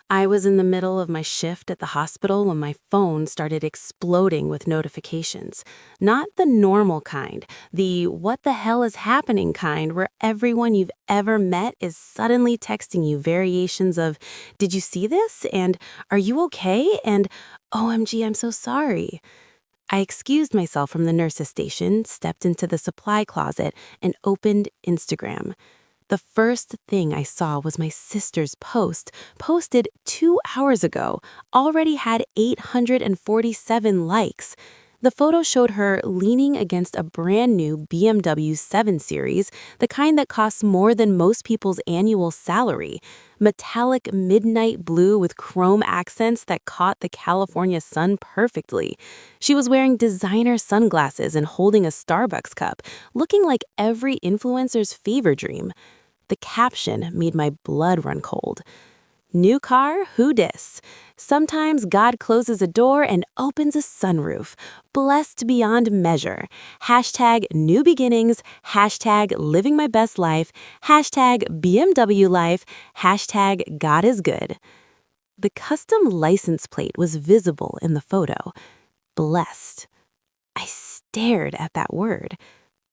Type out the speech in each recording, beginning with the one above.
I was in the middle of my shift at the hospital when my phone started exploding with notifications. Not the normal kind, the what the hell is happening kind, where everyone you've ever met is suddenly texting you variations of, did you see this? And are you okay? And OMG, I'm so sorry. I excused myself from the nurse's station, stepped into the supply closet, and opened Instagram. The first thing I saw was my sister's post, posted 2 hours ago, already had 847 likes. The photo showed her leaning against a brand new BMW 7 Series, the kind that costs more than most people's annual salary. Metallic midnight blue with chrome accents that caught the California sun perfectly. She was wearing designer sunglasses and holding a Starbucks cup, looking like every influencer's fever dream. The caption made my blood run cold. New car, who dis? Sometimes God closes a door and opens a sunroof. Blessed beyond measure. Hashtag new beginnings. Hashtag living my best life. Hashtag BMW life. Hashtag God is good. The custom license plate was visible in the photo. Blessed. I stared at that word.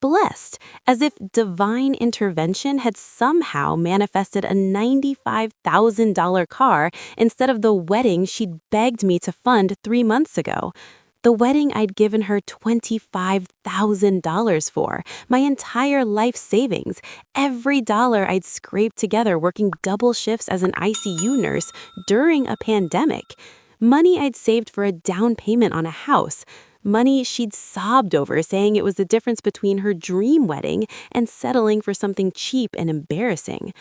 Blessed, as if divine intervention had somehow manifested a $95,000 car instead of the wedding she'd begged me to fund 3 months ago. The wedding I'd given her $25,000 for, my entire life savings, every dollar I'd scraped together working double shifts as an ICU nurse during a pandemic, money I'd saved for a down payment on a house, money she'd sobbed over, saying it was the difference between her dream wedding and settling for something cheap and embarrassing.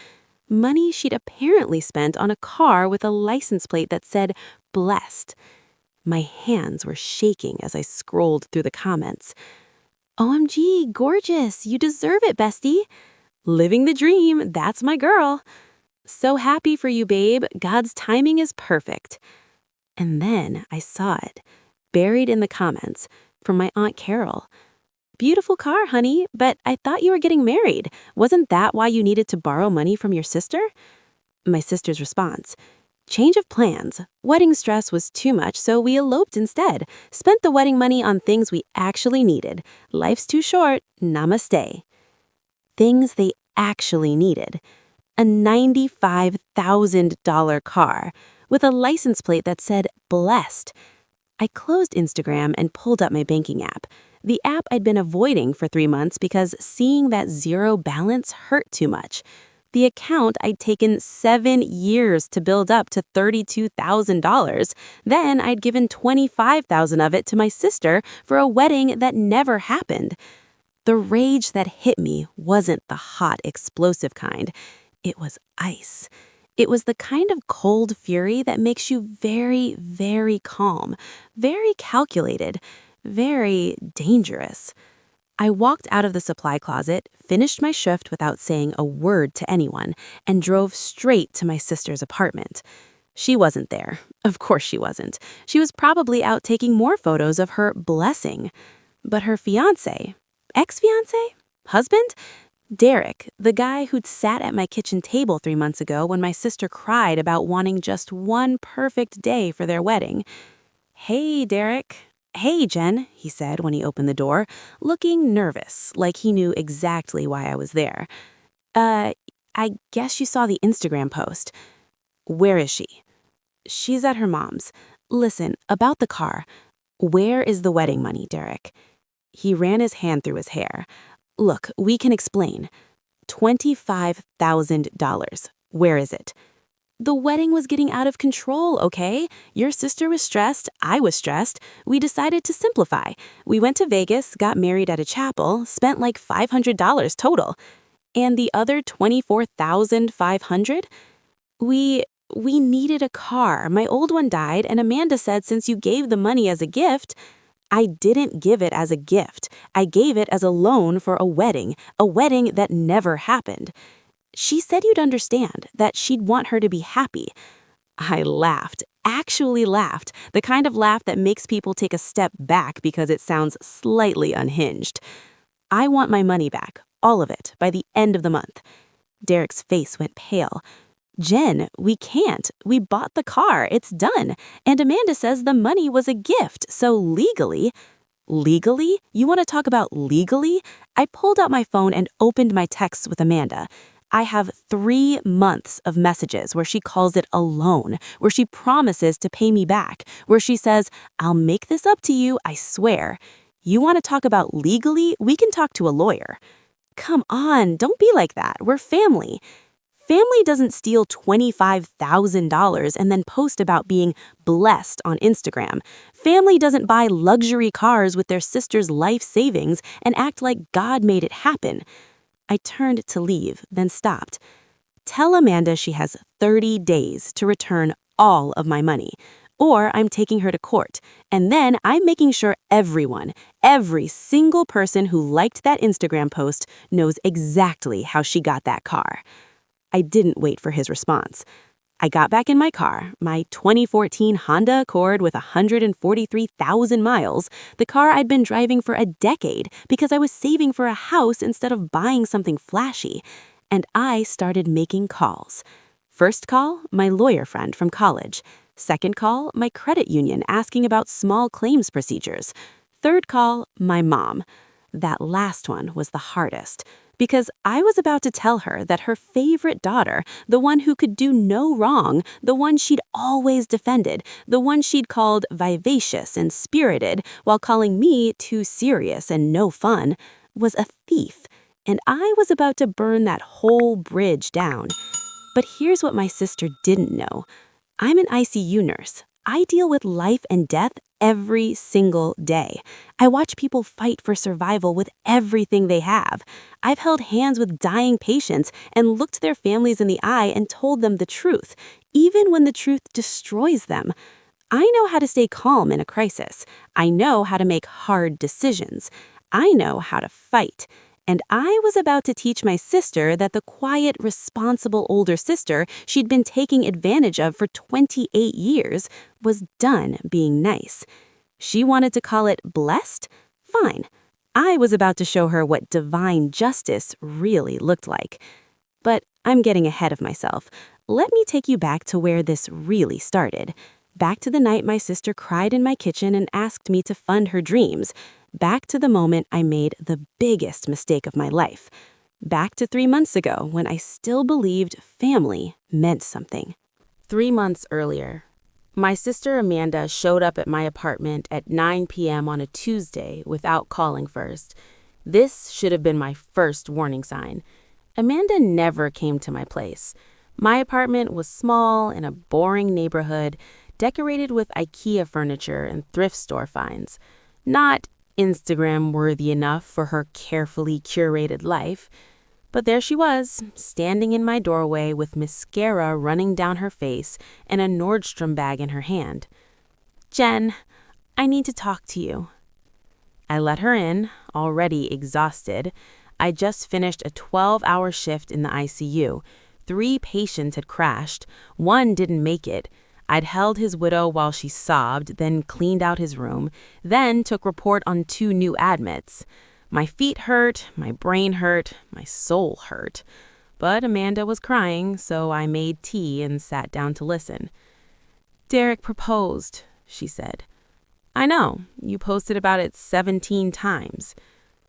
Money she'd apparently spent on a car with a license plate that said, blessed. My hands were shaking as I scrolled through the comments. OMG, gorgeous, you deserve it, bestie. Living the dream, that's my girl. So happy for you, babe, God's timing is perfect. And then I saw it. Buried in the comments, from my Aunt Carol. Beautiful car, honey, but I thought you were getting married. Wasn't that why you needed to borrow money from your sister? My sister's response. Change of plans. Wedding stress was too much, so we eloped instead. Spent the wedding money on things we actually needed. Life's too short. Namaste. Things they actually needed. A $95,000 car with a license plate that said blessed. I closed Instagram and pulled up my banking app. The app I'd been avoiding for 3 months because seeing that zero balance hurt too much. The account I'd taken 7 years to build up to $32,000. Then I'd given $25,000 of it to my sister for a wedding that never happened. The rage that hit me wasn't the hot, explosive kind. It was ice. It was the kind of cold fury that makes you very, very calm, very calculated, very dangerous. I walked out of the supply closet, finished my shift without saying a word to anyone, and drove straight to my sister's apartment. She wasn't there. Of course she wasn't. She was probably out taking more photos of her blessing. But her fiancé, ex-fiancé, husband? Derek, the guy who'd sat at my kitchen table 3 months ago when my sister cried about wanting just one perfect day for their wedding. Hey, Derek. Hey, Jen, he said when he opened the door, looking nervous, like he knew exactly why I was there. I guess you saw the Instagram post. Where is she? She's at her mom's. Listen, about the car. Where is the wedding money, Derek? He ran his hand through his hair. Look, we can explain. $25,000. Where is it? The wedding was getting out of control, okay? Your sister was stressed, I was stressed. We decided to simplify. We went to Vegas, got married at a chapel, spent like $500 total. And the other $24,500? We needed a car. My old one died, and Amanda said since you gave the money as a gift, I didn't give it as a gift. I gave it as a loan for a wedding that never happened. She said you'd understand, that she'd want her to be happy. I laughed, actually laughed, the kind of laugh that makes people take a step back because it sounds slightly unhinged. I want my money back, all of it, by the end of the month. Derek's face went pale. Jen, we can't. We bought the car. It's done. And Amanda says the money was a gift, so legally. Legally? You want to talk about legally? I pulled out my phone and opened my texts with Amanda. I have 3 months of messages where she calls it a loan, where she promises to pay me back, where she says, I'll make this up to you, I swear. You want to talk about legally? We can talk to a lawyer. Come on, don't be like that. We're family. Family doesn't steal $25,000 and then post about being blessed on Instagram. Family doesn't buy luxury cars with their sister's life savings and act like God made it happen. I turned to leave, then stopped. Tell Amanda she has 30 days to return all of my money, or I'm taking her to court, and then I'm making sure everyone, every single person who liked that Instagram post knows exactly how she got that car. I didn't wait for his response. I got back in my car, my 2014 Honda Accord with 143,000 miles, the car I'd been driving for a decade because I was saving for a house instead of buying something flashy, and I started making calls. First call, my lawyer friend from college. Second call, my credit union asking about small claims procedures. Third call, my mom. That last one was the hardest, because I was about to tell her that her favorite daughter, the one who could do no wrong, the one she'd always defended, the one she'd called vivacious and spirited while calling me too serious and no fun, was a thief, and I was about to burn that whole bridge down. But here's what my sister didn't know. I'm an ICU nurse. I deal with life and death every single day. I watch people fight for survival with everything they have. I've held hands with dying patients and looked their families in the eye and told them the truth, even when the truth destroys them. I know how to stay calm in a crisis. I know how to make hard decisions. I know how to fight. And I was about to teach my sister that the quiet, responsible older sister she'd been taking advantage of for 28 years was done being nice. She wanted to call it blessed? Fine. I was about to show her what divine justice really looked like. But I'm getting ahead of myself. Let me take you back to where this really started. Back to the night my sister cried in my kitchen and asked me to fund her dreams. Back to the moment I made the biggest mistake of my life. Back to 3 months ago when I still believed family meant something. 3 months earlier, my sister Amanda showed up at my apartment at 9 p.m. on a Tuesday without calling first. This should have been my first warning sign. Amanda never came to my place. My apartment was small in a boring neighborhood, decorated with IKEA furniture and thrift store finds. Not Instagram-worthy enough for her carefully curated life. But there she was, standing in my doorway with mascara running down her face and a Nordstrom bag in her hand. Jen, I need to talk to you. I let her in, already exhausted. I just finished a 12-hour shift in the ICU. 3 patients had crashed. 1 didn't make it. I'd held his widow while she sobbed, then cleaned out his room, then took report on 2 new admits. My feet hurt, my brain hurt, my soul hurt. But Amanda was crying, so I made tea and sat down to listen. Derek proposed, she said. I know, you posted about it 17 times.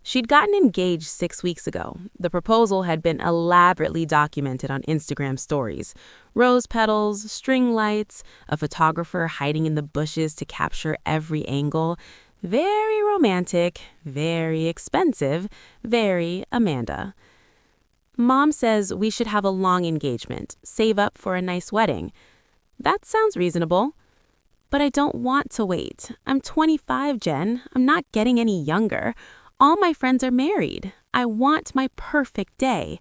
She'd gotten engaged 6 weeks ago. The proposal had been elaborately documented on Instagram stories. Rose petals, string lights, a photographer hiding in the bushes to capture every angle. Very romantic, very expensive, very Amanda. Mom says we should have a long engagement, save up for a nice wedding. That sounds reasonable. But I don't want to wait. I'm 25, Jen. I'm not getting any younger. All my friends are married. I want my perfect day.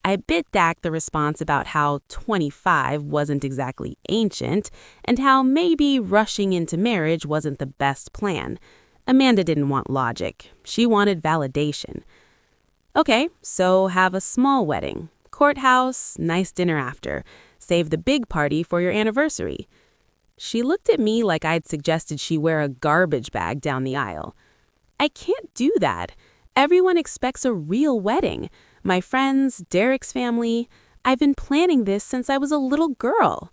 I bit back the response about how 25 wasn't exactly ancient and how maybe rushing into marriage wasn't the best plan. Amanda didn't want logic. She wanted validation. Okay, so have a small wedding. Courthouse, nice dinner after. Save the big party for your anniversary. She looked at me like I'd suggested she wear a garbage bag down the aisle. I can't do that. Everyone expects a real wedding. My friends, Derek's family. I've been planning this since I was a little girl."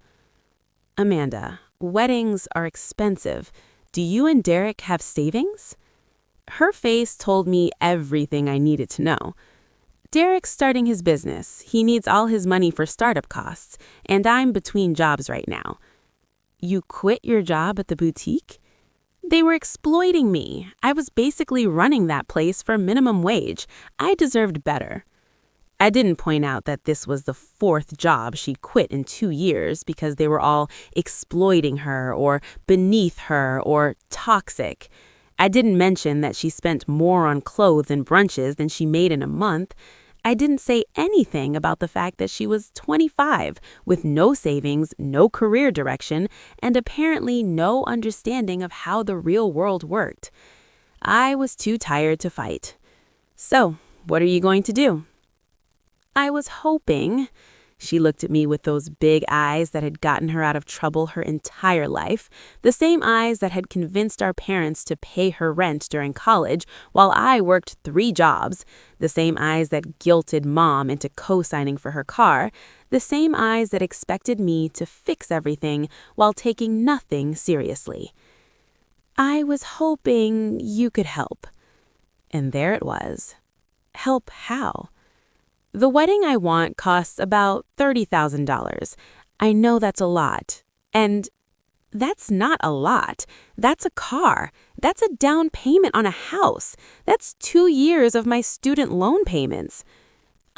"Amanda, weddings are expensive. Do you and Derek have savings?" Her face told me everything I needed to know. "Derek's starting his business. He needs all his money for startup costs, and I'm between jobs right now." "You quit your job at the boutique?" "They were exploiting me. I was basically running that place for minimum wage. I deserved better." I didn't point out that this was the fourth job she quit in 2 years because they were all exploiting her or beneath her or toxic. I didn't mention that she spent more on clothes and brunches than she made in a month. I didn't say anything about the fact that she was 25 with no savings, no career direction, and apparently no understanding of how the real world worked. I was too tired to fight. "So, what are you going to do?" "I was hoping." She looked at me with those big eyes that had gotten her out of trouble her entire life, the same eyes that had convinced our parents to pay her rent during college while I worked 3 jobs, the same eyes that guilted Mom into co-signing for her car, the same eyes that expected me to fix everything while taking nothing seriously. "I was hoping you could help." And there it was. Help how? "The wedding I want costs about $30,000. I know that's a lot. And that's not a lot. That's a car. That's a down payment on a house. That's 2 years of my student loan payments."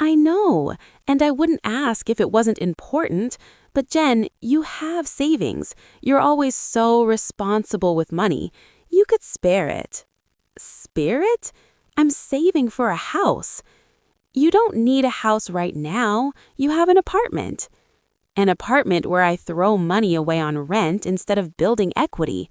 "I know, and I wouldn't ask if it wasn't important. But Jen, you have savings. You're always so responsible with money. You could spare it." "Spare it? I'm saving for a house." "You don't need a house right now. You have an apartment." "An apartment where I throw money away on rent instead of building equity."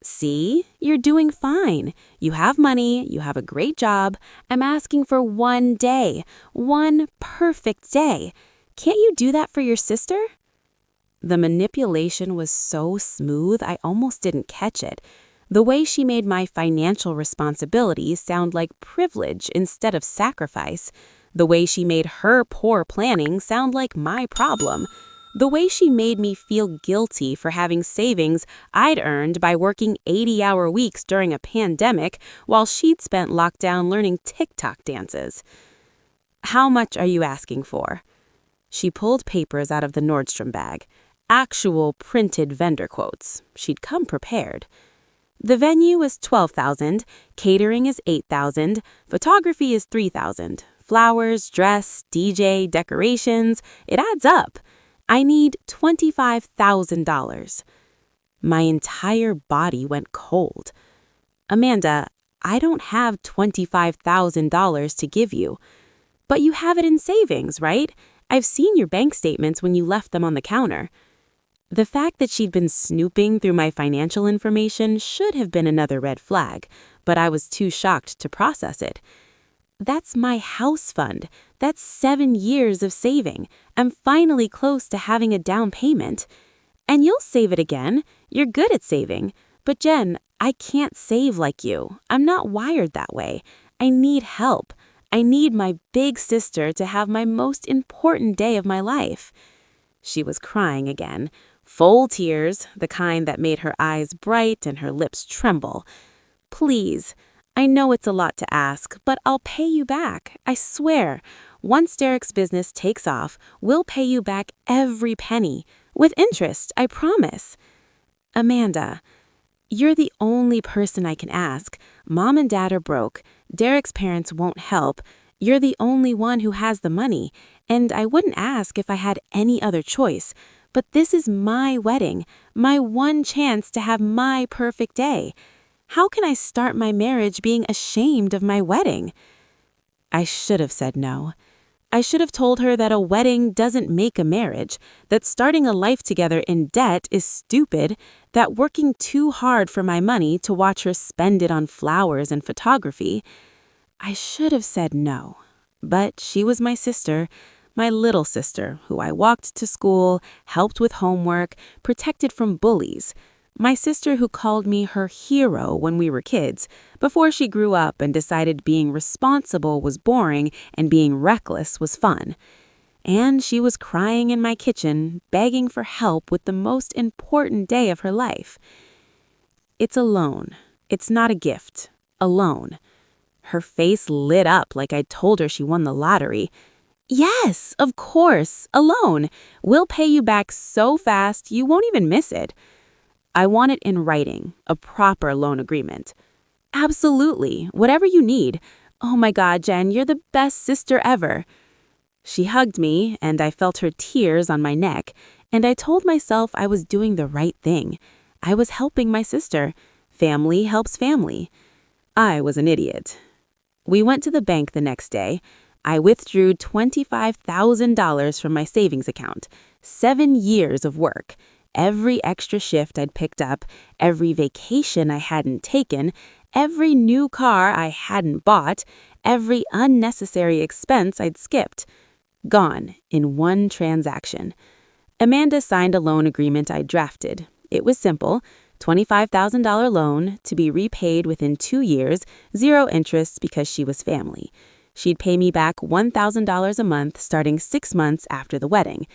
"See, you're doing fine. You have money, you have a great job. I'm asking for one day, one perfect day. Can't you do that for your sister?" The manipulation was so smooth, I almost didn't catch it. The way she made my financial responsibilities sound like privilege instead of sacrifice. The way she made her poor planning sound like my problem. The way she made me feel guilty for having savings I'd earned by working 80-hour weeks during a pandemic while she'd spent lockdown learning TikTok dances. "How much are you asking for?" She pulled papers out of the Nordstrom bag. Actual printed vendor quotes. She'd come prepared. "The venue is $12,000, catering is $8,000, photography is $3,000. Flowers, dress, DJ, decorations, it adds up. I need $25,000. My entire body went cold. "Amanda, I don't have $25,000 to give you." "But you have it in savings, right? I've seen your bank statements when you left them on the counter." The fact that she'd been snooping through my financial information should have been another red flag, but I was too shocked to process it. "That's my house fund. That's 7 years of saving. I'm finally close to having a down payment." "And you'll save it again. You're good at saving. But Jen, I can't save like you. I'm not wired that way. I need help. I need my big sister to have my most important day of my life." She was crying again. Full tears, the kind that made her eyes bright and her lips tremble. "Please. I know it's a lot to ask, but I'll pay you back. I swear. Once Derek's business takes off, we'll pay you back every penny. With interest, I promise." "Amanda, you're the only person I can ask. Mom and Dad are broke. Derek's parents won't help. You're the only one who has the money. And I wouldn't ask if I had any other choice. But this is my wedding, my one chance to have my perfect day. How can I start my marriage being ashamed of my wedding?" I should have said no. I should have told her that a wedding doesn't make a marriage, that starting a life together in debt is stupid, that working too hard for my money to watch her spend it on flowers and photography. I should have said no. But she was my sister, my little sister, who I walked to school, helped with homework, protected from bullies. My sister who called me her hero when we were kids, before she grew up and decided being responsible was boring and being reckless was fun. And she was crying in my kitchen, begging for help with the most important day of her life. It's a loan. It's not a gift. A loan. Her face lit up like I'd told her she won the lottery. Yes, of course, a loan. We'll pay you back so fast you won't even miss it. I want it in writing, a proper loan agreement. Absolutely, whatever you need. Oh my God, Jen, you're the best sister ever. She hugged me, and I felt her tears on my neck, and I told myself I was doing the right thing. I was helping my sister. Family helps family. I was an idiot. We went to the bank the next day. I withdrew $25,000 from my savings account. 7 years of work. Every extra shift I'd picked up, every vacation I hadn't taken, every new car I hadn't bought, every unnecessary expense I'd skipped. Gone in one transaction. Amanda signed a loan agreement I drafted. It was simple. $25,000 loan to be repaid within 2 years, 0 interest because she was family. She'd pay me back $1,000 a month starting 6 months after the wedding.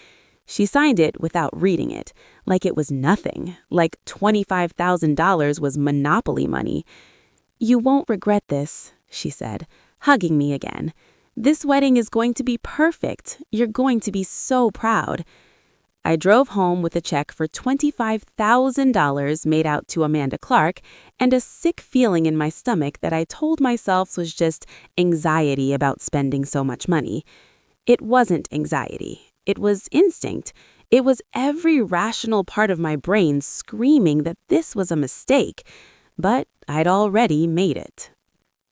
She signed it without reading it, like it was nothing, like $25,000 was monopoly money. You won't regret this, she said, hugging me again. This wedding is going to be perfect. You're going to be so proud. I drove home with a check for $25,000 made out to Amanda Clark and a sick feeling in my stomach that I told myself was just anxiety about spending so much money. It wasn't anxiety. It was instinct. It was every rational part of my brain screaming that this was a mistake, but I'd already made it.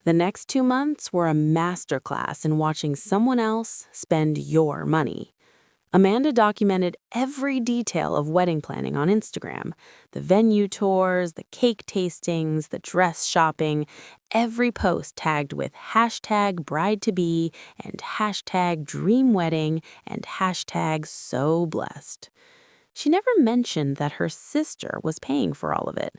The next 2 months were a masterclass in watching someone else spend your money. Amanda documented every detail of wedding planning on Instagram. The venue tours, the cake tastings, the dress shopping, every post tagged with hashtag bride-to-be and hashtag dream wedding and hashtag so blessed. She never mentioned that her sister was paying for all of it.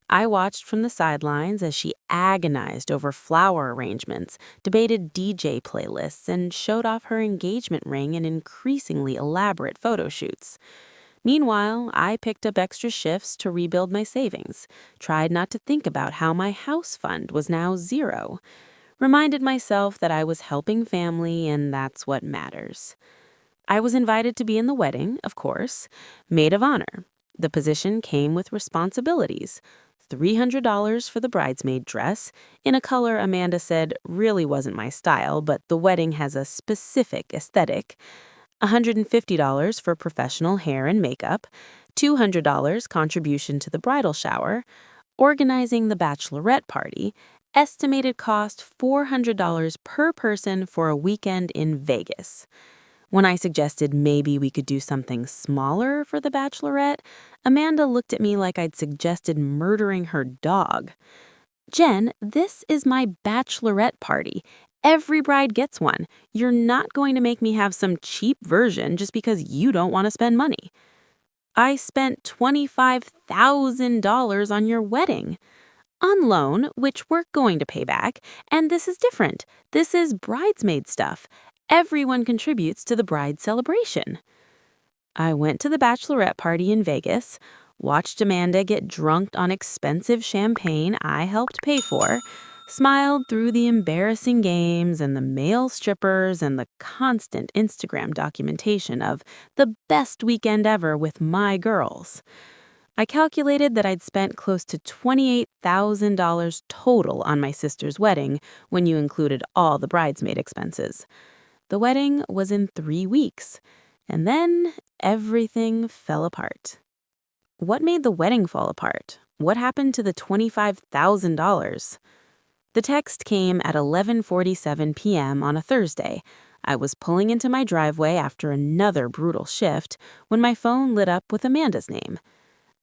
I watched from the sidelines as she agonized over flower arrangements, debated DJ playlists, and showed off her engagement ring in increasingly elaborate photo shoots. Meanwhile, I picked up extra shifts to rebuild my savings, tried not to think about how my house fund was now 0, reminded myself that I was helping family and that's what matters. I was invited to be in the wedding, of course, maid of honor. The position came with responsibilities. $300 for the bridesmaid dress, in a color Amanda said really wasn't my style, but the wedding has a specific aesthetic. $150 for professional hair and makeup, $200 contribution to the bridal shower, organizing the bachelorette party, estimated cost $400 per person for a weekend in Vegas. When I suggested maybe we could do something smaller for the bachelorette, Amanda looked at me like I'd suggested murdering her dog. Jen, this is my bachelorette party. Every bride gets one. You're not going to make me have some cheap version just because you don't want to spend money. I spent $25,000 on your wedding. On loan, which we're going to pay back, and this is different. This is bridesmaid stuff. Everyone contributes to the bride celebration. I went to the bachelorette party in Vegas, watched Amanda get drunk on expensive champagne I helped pay for, smiled through the embarrassing games and the male strippers and the constant Instagram documentation of the best weekend ever with my girls. I calculated that I'd spent close to $28,000 total on my sister's wedding when you included all the bridesmaid expenses. The wedding was in 3 weeks, and then everything fell apart. What made the wedding fall apart? What happened to the $25,000? The text came at 11:47 p.m. on a Thursday. I was pulling into my driveway after another brutal shift when my phone lit up with Amanda's name.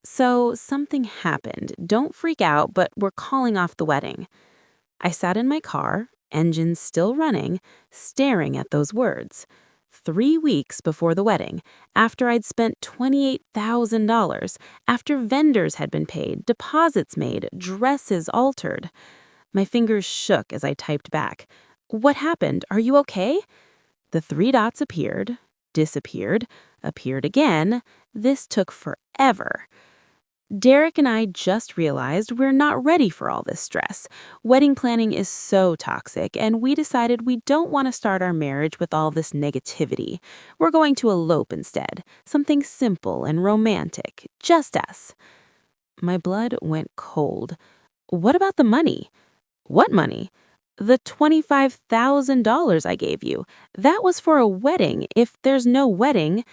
So something happened. Don't freak out, but we're calling off the wedding. I sat in my car, engine still running, staring at those words. 3 weeks before the wedding, after I'd spent $28,000, after vendors had been paid, deposits made, dresses altered. My fingers shook as I typed back. What happened? Are you okay? The 3 dots appeared, disappeared, appeared again. This took forever. Derek and I just realized we're not ready for all this stress. Wedding planning is so toxic, and we decided we don't want to start our marriage with all this negativity. We're going to elope instead, something simple and romantic, just us. My blood went cold. What about the money? What money? The $25,000 I gave you. That was for a wedding. If there's no wedding,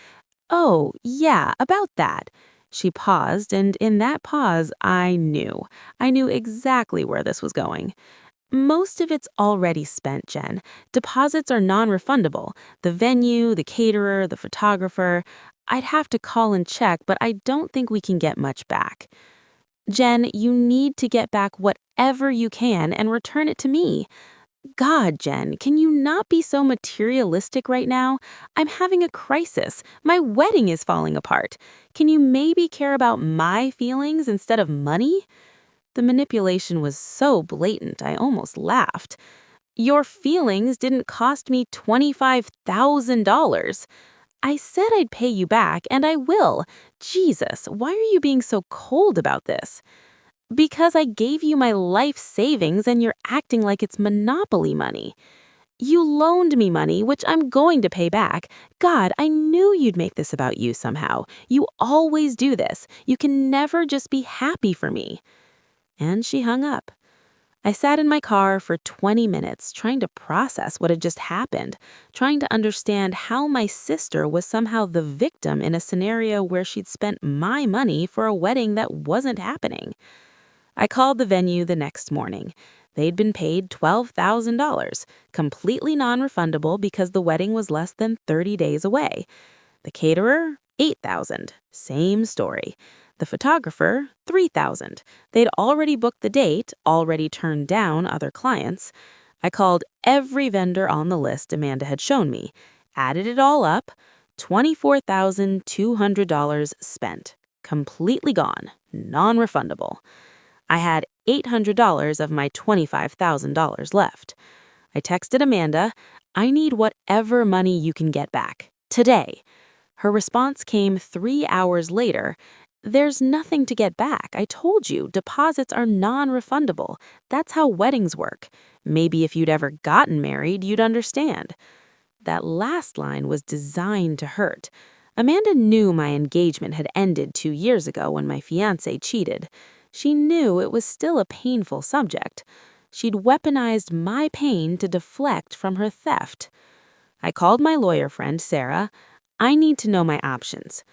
oh, yeah, about that. She paused, and in that pause, I knew. I knew exactly where this was going. Most of it's already spent, Jen. Deposits are non-refundable. The venue, the caterer, the photographer. I'd have to call and check, but I don't think we can get much back. Jen, you need to get back whatever you can and return it to me. God, Jen, can you not be so materialistic right now? I'm having a crisis. My wedding is falling apart. Can you maybe care about my feelings instead of money? The manipulation was so blatant, I almost laughed. Your feelings didn't cost me $25,000. I said I'd pay you back, and I will. Jesus, why are you being so cold about this? Because I gave you my life savings and you're acting like it's monopoly money. You loaned me money, which I'm going to pay back. God, I knew you'd make this about you somehow. You always do this. You can never just be happy for me. And she hung up. I sat in my car for 20 minutes trying to process what had just happened, trying to understand how my sister was somehow the victim in a scenario where she'd spent my money for a wedding that wasn't happening. I called the venue the next morning. They'd been paid $12,000, completely non-refundable because the wedding was less than 30 days away. The caterer, $8,000, same story. The photographer, $3,000. They'd already booked the date, already turned down other clients. I called every vendor on the list Amanda had shown me, added it all up, $24,200 spent, completely gone, non-refundable. I had $800 of my $25,000 left. I texted Amanda, I need whatever money you can get back, today. Her response came 3 hours later. There's nothing to get back. I told you, deposits are non-refundable. That's how weddings work. Maybe if you'd ever gotten married, you'd understand. That last line was designed to hurt. Amanda knew my engagement had ended 2 years ago when my fiancé cheated. She knew it was still a painful subject. She'd weaponized my pain to deflect from her theft. I called my lawyer friend, Sarah. I need to know my options.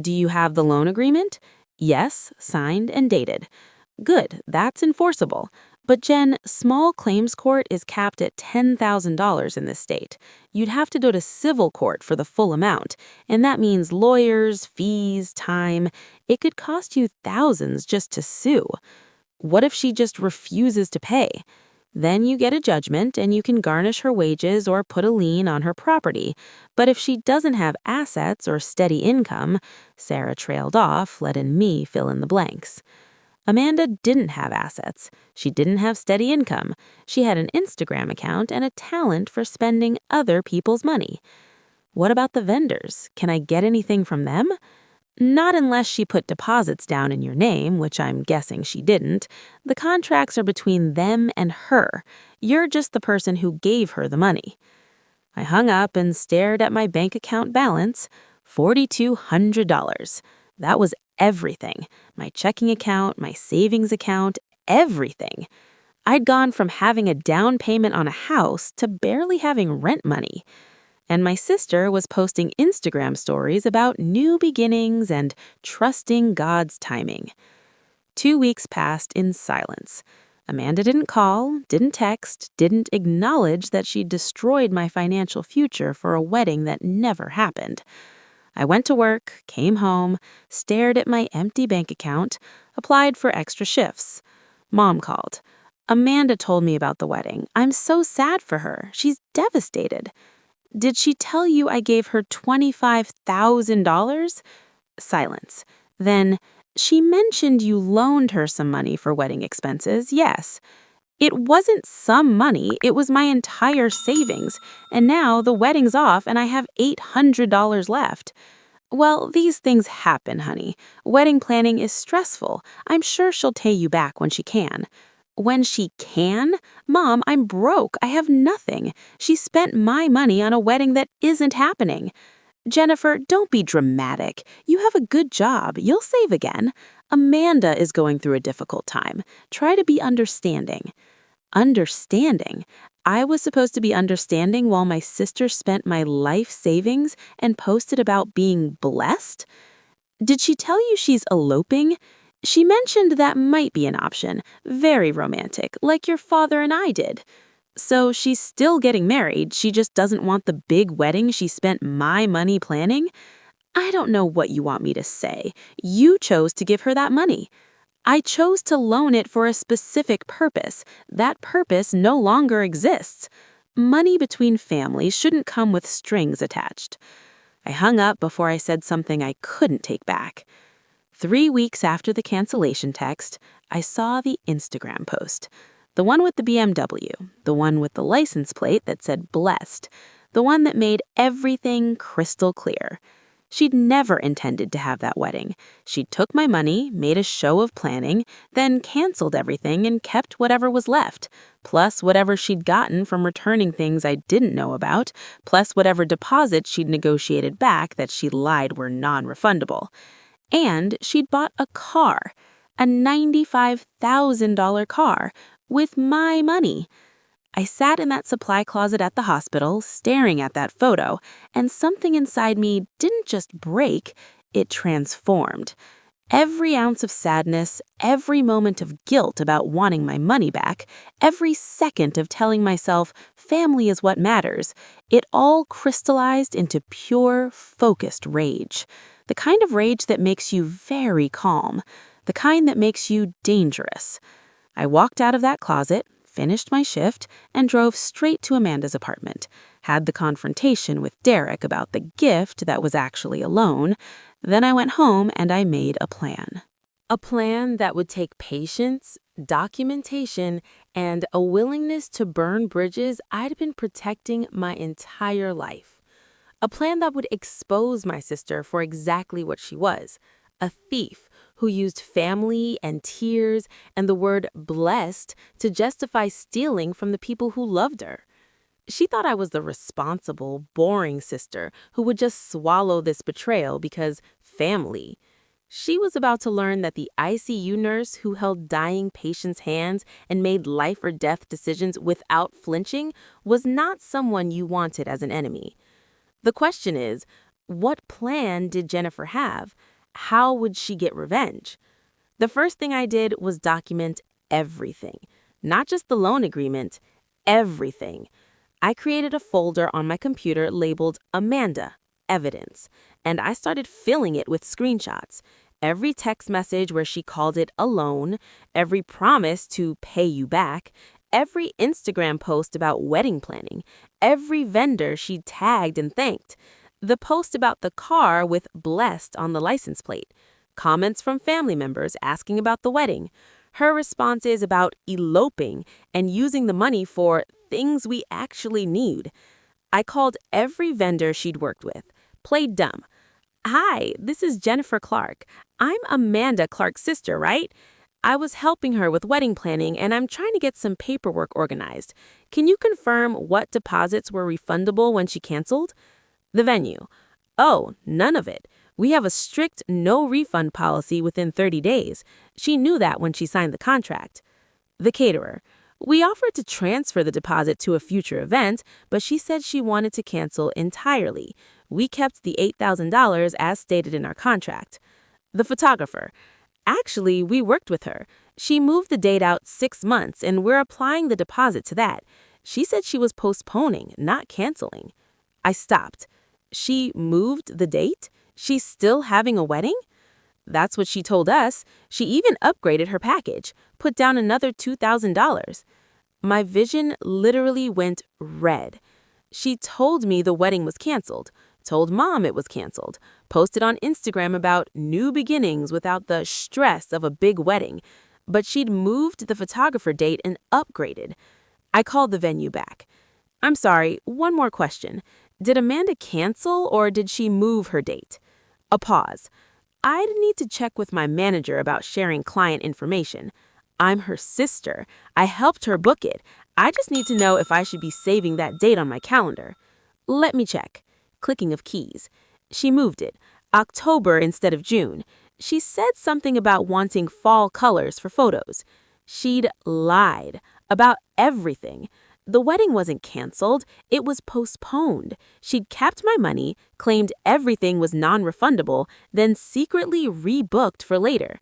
Do you have the loan agreement? Yes, signed and dated. Good, that's enforceable. But Jen, small claims court is capped at $10,000 in this state. You'd have to go to civil court for the full amount, and that means lawyers, fees, time. It could cost you thousands just to sue. What if she just refuses to pay? Then you get a judgment and you can garnish her wages or put a lien on her property. But if she doesn't have assets or steady income, Sarah trailed off, letting me fill in the blanks. Amanda didn't have assets. She didn't have steady income. She had an Instagram account and a talent for spending other people's money. What about the vendors? Can I get anything from them? Not unless she put deposits down in your name, which I'm guessing she didn't. The contracts are between them and her. You're just the person who gave her the money. I hung up and stared at my bank account balance, $4,200. That was everything. My checking account, my savings account, everything. I'd gone from having a down payment on a house to barely having rent money. And my sister was posting Instagram stories about new beginnings and trusting God's timing. 2 weeks passed in silence. Amanda didn't call, didn't text, didn't acknowledge that she'd destroyed my financial future for a wedding that never happened. I went to work, came home, stared at my empty bank account, applied for extra shifts. Mom called. Amanda told me about the wedding. I'm so sad for her. She's devastated. Did she tell you I gave her $25,000? Silence. Then, she mentioned you loaned her some money for wedding expenses, yes. It wasn't some money, it was my entire savings, and now the wedding's off and I have $800 left. Well, these things happen, honey. Wedding planning is stressful. I'm sure she'll pay you back when she can. When she can? Mom, I'm broke. I have nothing. She spent my money on a wedding that isn't happening. Jennifer, don't be dramatic. You have a good job. You'll save again. Amanda is going through a difficult time. Try to be understanding. Understanding? I was supposed to be understanding while my sister spent my life savings and posted about being blessed? Did she tell you she's eloping? She mentioned that might be an option. Very romantic, like your father and I did. So she's still getting married, she just doesn't want the big wedding she spent my money planning? I don't know what you want me to say. You chose to give her that money. I chose to loan it for a specific purpose. That purpose no longer exists. Money between families shouldn't come with strings attached. I hung up before I said something I couldn't take back. 3 weeks after the cancellation text, I saw the Instagram post. The one with the BMW, the one with the license plate that said blessed, the one that made everything crystal clear. She'd never intended to have that wedding. She took my money, made a show of planning, then canceled everything and kept whatever was left, plus whatever she'd gotten from returning things I didn't know about, plus whatever deposits she'd negotiated back that she lied were non-refundable. And she'd bought a car, a $95,000 car, with my money. I sat in that supply closet at the hospital, staring at that photo, and something inside me didn't just break, it transformed. Every ounce of sadness, every moment of guilt about wanting my money back, every second of telling myself family is what matters, it all crystallized into pure, focused rage. The kind of rage that makes you very calm, the kind that makes you dangerous. I walked out of that closet, finished my shift, and drove straight to Amanda's apartment, had the confrontation with Derek about the gift that was actually a loan. Then I went home and I made a plan. A plan that would take patience, documentation, and a willingness to burn bridges I'd been protecting my entire life. A plan that would expose my sister for exactly what she was, a thief who used family and tears and the word blessed to justify stealing from the people who loved her. She thought I was the responsible, boring sister who would just swallow this betrayal because family. She was about to learn that the ICU nurse who held dying patients' hands and made life or death decisions without flinching was not someone you wanted as an enemy. The question is, what plan did Jennifer have? How would she get revenge? The first thing I did was document everything, not just the loan agreement, everything. I created a folder on my computer labeled Amanda, Evidence, and I started filling it with screenshots. Every text message where she called it a loan, every promise to pay you back, every Instagram post about wedding planning, every vendor she tagged and thanked, the post about the car with blessed on the license plate, comments from family members asking about the wedding, her responses about eloping and using the money for things we actually need. I called every vendor she'd worked with, played dumb. Hi, this is Jennifer Clark. I'm Amanda Clark's sister, right? I was helping her with wedding planning and I'm trying to get some paperwork organized. Can you confirm what deposits were refundable when she canceled? The venue. Oh, none of it. We have a strict no refund policy within 30 days. She knew that when she signed the contract. The caterer. We offered to transfer the deposit to a future event, but she said she wanted to cancel entirely. We kept the $8,000 as stated in our contract. The photographer. Actually, we worked with her. She moved the date out 6 months, and we're applying the deposit to that. She said she was postponing, not canceling. I stopped. She moved the date? She's still having a wedding? That's what she told us. She even upgraded her package, put down another $2,000. My vision literally went red. She told me the wedding was canceled, told Mom it was canceled, posted on Instagram about new beginnings without the stress of a big wedding. but she'd moved the photographer date and upgraded. I called the venue back. I'm sorry, one more question. Did Amanda cancel or did she move her date? A pause. I'd need to check with my manager about sharing client information. I'm her sister. I helped her book it. I just need to know if I should be saving that date on my calendar. Let me check. Clicking of keys. She moved it. October instead of June. She said something about wanting fall colors for photos. She'd lied about everything. The wedding wasn't canceled, it was postponed. She'd kept my money, claimed everything was non-refundable, then secretly rebooked for later.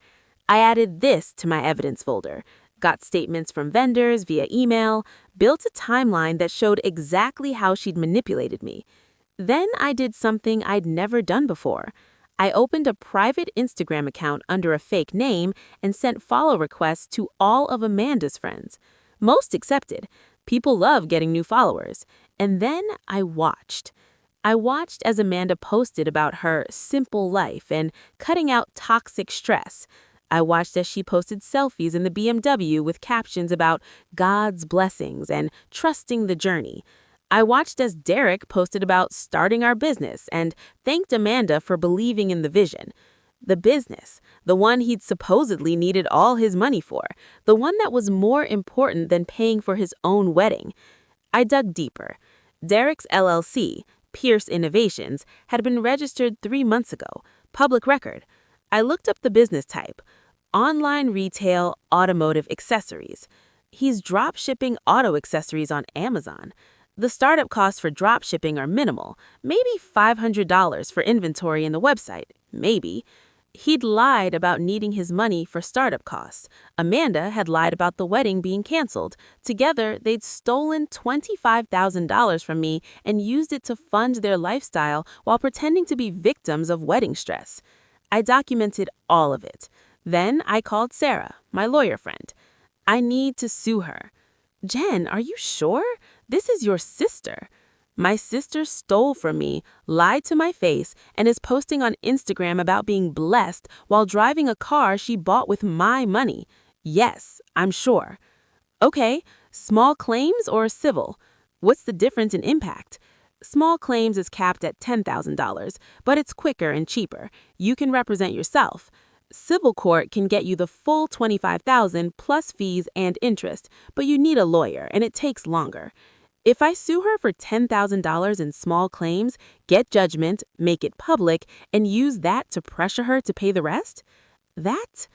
I added this to my evidence folder, got statements from vendors via email, built a timeline that showed exactly how she'd manipulated me. Then I did something I'd never done before. I opened a private Instagram account under a fake name and sent follow requests to all of Amanda's friends. Most accepted. People love getting new followers. And then I watched. I watched as Amanda posted about her simple life and cutting out toxic stress. I watched as she posted selfies in the BMW with captions about God's blessings and trusting the journey. I watched as Derek posted about starting our business and thanked Amanda for believing in the vision. The business, the one he'd supposedly needed all his money for, the one that was more important than paying for his own wedding. I dug deeper. Derek's LLC, Pierce Innovations, had been registered 3 months ago, public record. I looked up the business type, online retail automotive accessories. He's drop shipping auto accessories on Amazon. The startup costs for drop shipping are minimal, maybe $500 for inventory in the website, maybe. He'd lied about needing his money for startup costs. Amanda had lied about the wedding being canceled. Together, they'd stolen $25,000 from me and used it to fund their lifestyle while pretending to be victims of wedding stress. I documented all of it. Then I called Sarah, my lawyer friend. I need to sue her. Jen, are you sure? This is your sister. My sister stole from me, lied to my face, and is posting on Instagram about being blessed while driving a car she bought with my money. Yes, I'm sure. Okay, small claims or civil? What's the difference in impact? Small claims is capped at $10,000, but it's quicker and cheaper. You can represent yourself. Civil court can get you the full $25,000 plus fees and interest, but you need a lawyer and it takes longer. If I sue her for $10,000 in small claims, get judgment, make it public, and use that to pressure her to pay the rest? That's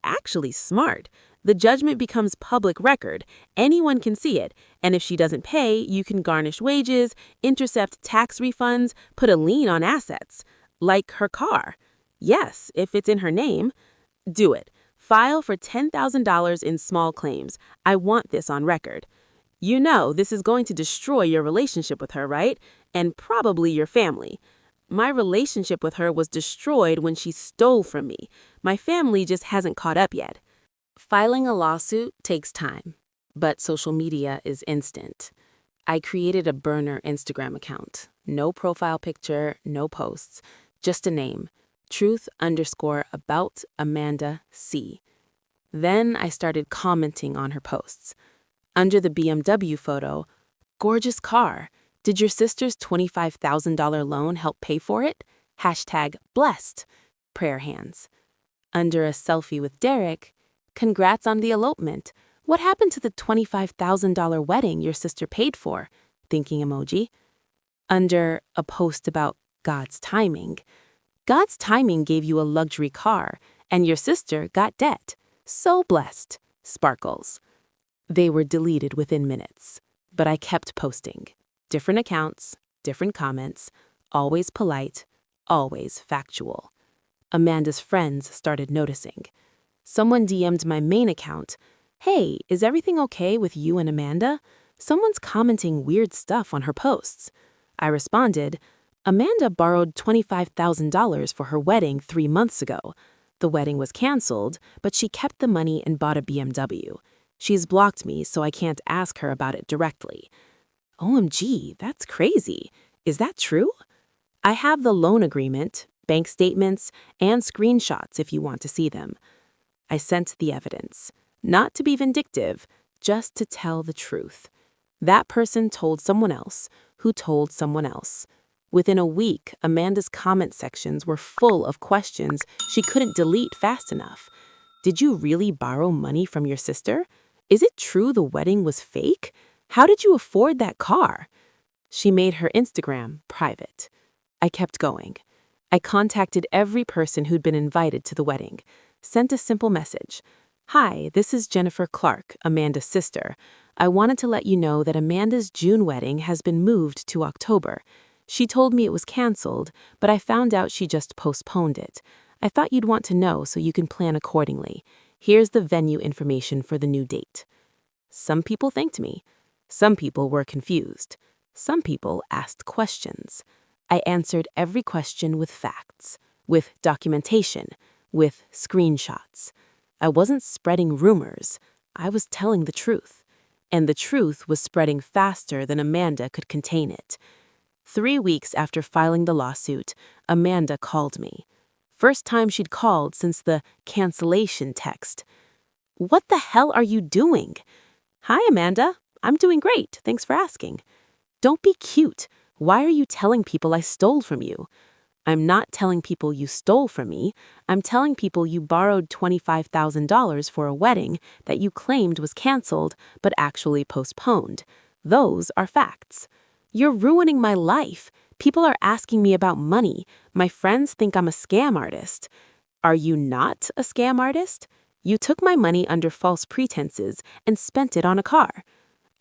actually smart. The judgment becomes public record. Anyone can see it. And if she doesn't pay, you can garnish wages, intercept tax refunds, put a lien on assets. Like her car. Yes, if it's in her name. Do it. File for $10,000 in small claims. I want this on record. You know this is going to destroy your relationship with her, right? And probably your family. My relationship with her was destroyed when she stole from me. My family just hasn't caught up yet. Filing a lawsuit takes time, but social media is instant. I created a burner Instagram account. No profile picture, no posts, just a name. Truth_about Amanda C. Then I started commenting on her posts. Under the BMW photo, gorgeous car. Did your sister's $25,000 loan help pay for it? #blessed. Prayer hands. Under a selfie with Derek, congrats on the elopement. What happened to the $25,000 wedding your sister paid for? Thinking emoji. Under a post about God's timing. God's timing gave you a luxury car, and your sister got debt. So blessed. Sparkles. They were deleted within minutes, but I kept posting. Different accounts, different comments, always polite, always factual. Amanda's friends started noticing. Someone DM'd my main account. Hey, is everything okay with you and Amanda? Someone's commenting weird stuff on her posts. I responded, Amanda borrowed $25,000 for her wedding 3 months ago. The wedding was canceled, but she kept the money and bought a BMW. She's blocked me, so I can't ask her about it directly. OMG, that's crazy. Is that true? I have the loan agreement, bank statements, and screenshots if you want to see them. I sent the evidence. Not to be vindictive, just to tell the truth. That person told someone else, who told someone else. Within a week, Amanda's comment sections were full of questions she couldn't delete fast enough. Did you really borrow money from your sister? Is it true the wedding was fake? How did you afford that car? She made her Instagram private. I kept going. I contacted every person who'd been invited to the wedding. Sent a simple message. Hi, this is Jennifer Clark, Amanda's sister. I wanted to let you know that Amanda's June wedding has been moved to October. She told me it was canceled, but I found out she just postponed it. I thought you'd want to know so you can plan accordingly. Here's the venue information for the new date. Some people thanked me. Some people were confused. Some people asked questions. I answered every question with facts, with documentation, with screenshots. I wasn't spreading rumors. I was telling the truth. And the truth was spreading faster than Amanda could contain it. 3 weeks after filing the lawsuit, Amanda called me. First time she'd called since the cancellation text. What the hell are you doing? Hi, Amanda. I'm doing great. Thanks for asking. Don't be cute. Why are you telling people I stole from you? I'm not telling people you stole from me. I'm telling people you borrowed $25,000 for a wedding that you claimed was canceled but actually postponed. Those are facts. You're ruining my life. People are asking me about money. My friends think I'm a scam artist. Are you not a scam artist? You took my money under false pretenses and spent it on a car.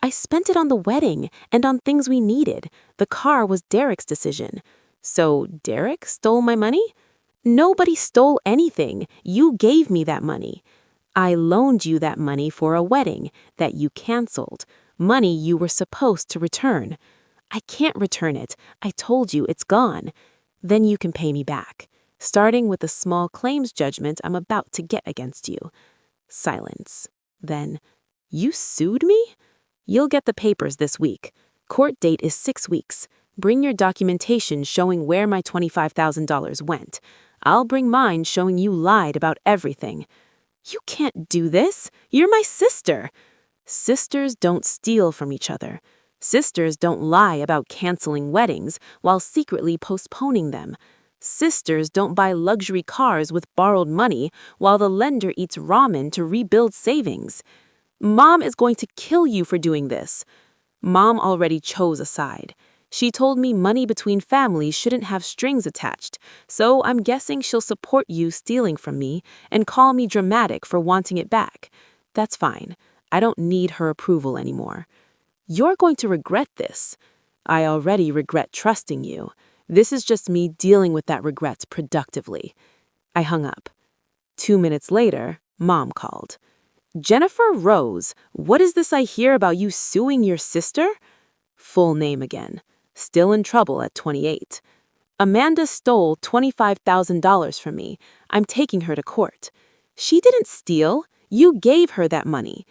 I spent it on the wedding and on things we needed. The car was Derek's decision. So Derek stole my money? Nobody stole anything. You gave me that money. I loaned you that money for a wedding that you canceled. Money you were supposed to return. I can't return it. I told you it's gone. Then you can pay me back, starting with the small claims judgment I'm about to get against you. Silence. Then, you sued me? You'll get the papers this week. Court date is 6 weeks. Bring your documentation showing where my $25,000 went. I'll bring mine showing you lied about everything. You can't do this. You're my sister. Sisters don't steal from each other. Sisters don't lie about canceling weddings while secretly postponing them. Sisters don't buy luxury cars with borrowed money while the lender eats ramen to rebuild savings. Mom is going to kill you for doing this. Mom already chose a side. She told me money between families shouldn't have strings attached, so I'm guessing she'll support you stealing from me and call me dramatic for wanting it back. That's fine. I don't need her approval anymore. You're going to regret this. I already regret trusting you. This is just me dealing with that regret productively. I hung up. 2 minutes later, Mom called. Jennifer Rose, what is this I hear about you suing your sister? Full name again. Still in trouble at 28. Amanda stole $25,000 from me. I'm taking her to court. She didn't steal. You gave her that money.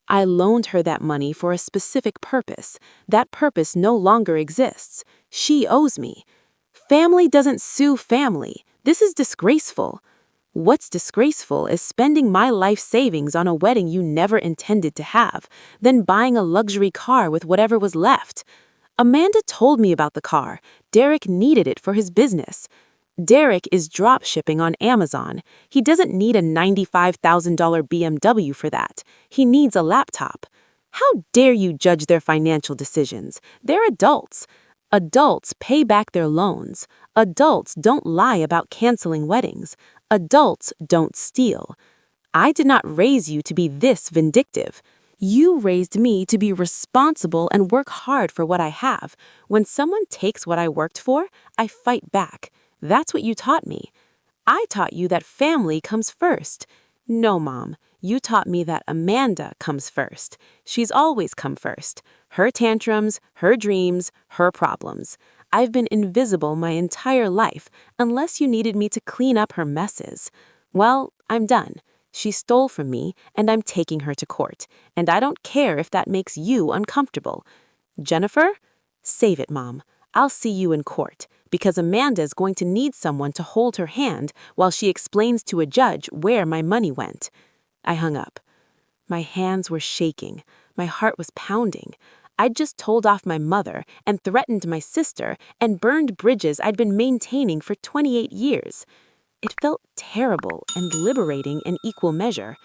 I loaned her that money for a specific purpose. That purpose no longer exists. She owes me. Family doesn't sue family. This is disgraceful. What's disgraceful is spending my life savings on a wedding you never intended to have, then buying a luxury car with whatever was left. Amanda told me about the car. Derek needed it for his business. Derek is drop shipping on Amazon. He doesn't need a $95,000 BMW for that. He needs a laptop. How dare you judge their financial decisions? They're adults. Adults pay back their loans. Adults don't lie about canceling weddings. Adults don't steal. I did not raise you to be this vindictive. You raised me to be responsible and work hard for what I have. When someone takes what I worked for, I fight back. That's what you taught me. I taught you that family comes first. No, Mom, you taught me that Amanda comes first. She's always come first. Her tantrums, her dreams, her problems. I've been invisible my entire life, unless you needed me to clean up her messes. Well, I'm done. She stole from me, and I'm taking her to court. And I don't care if that makes you uncomfortable. Jennifer? Save it, Mom. I'll see you in court, because Amanda's going to need someone to hold her hand while she explains to a judge where my money went. I hung up. My hands were shaking. My heart was pounding. I'd just told off my mother and threatened my sister and burned bridges I'd been maintaining for 28 years. It felt terrible and liberating in equal measure.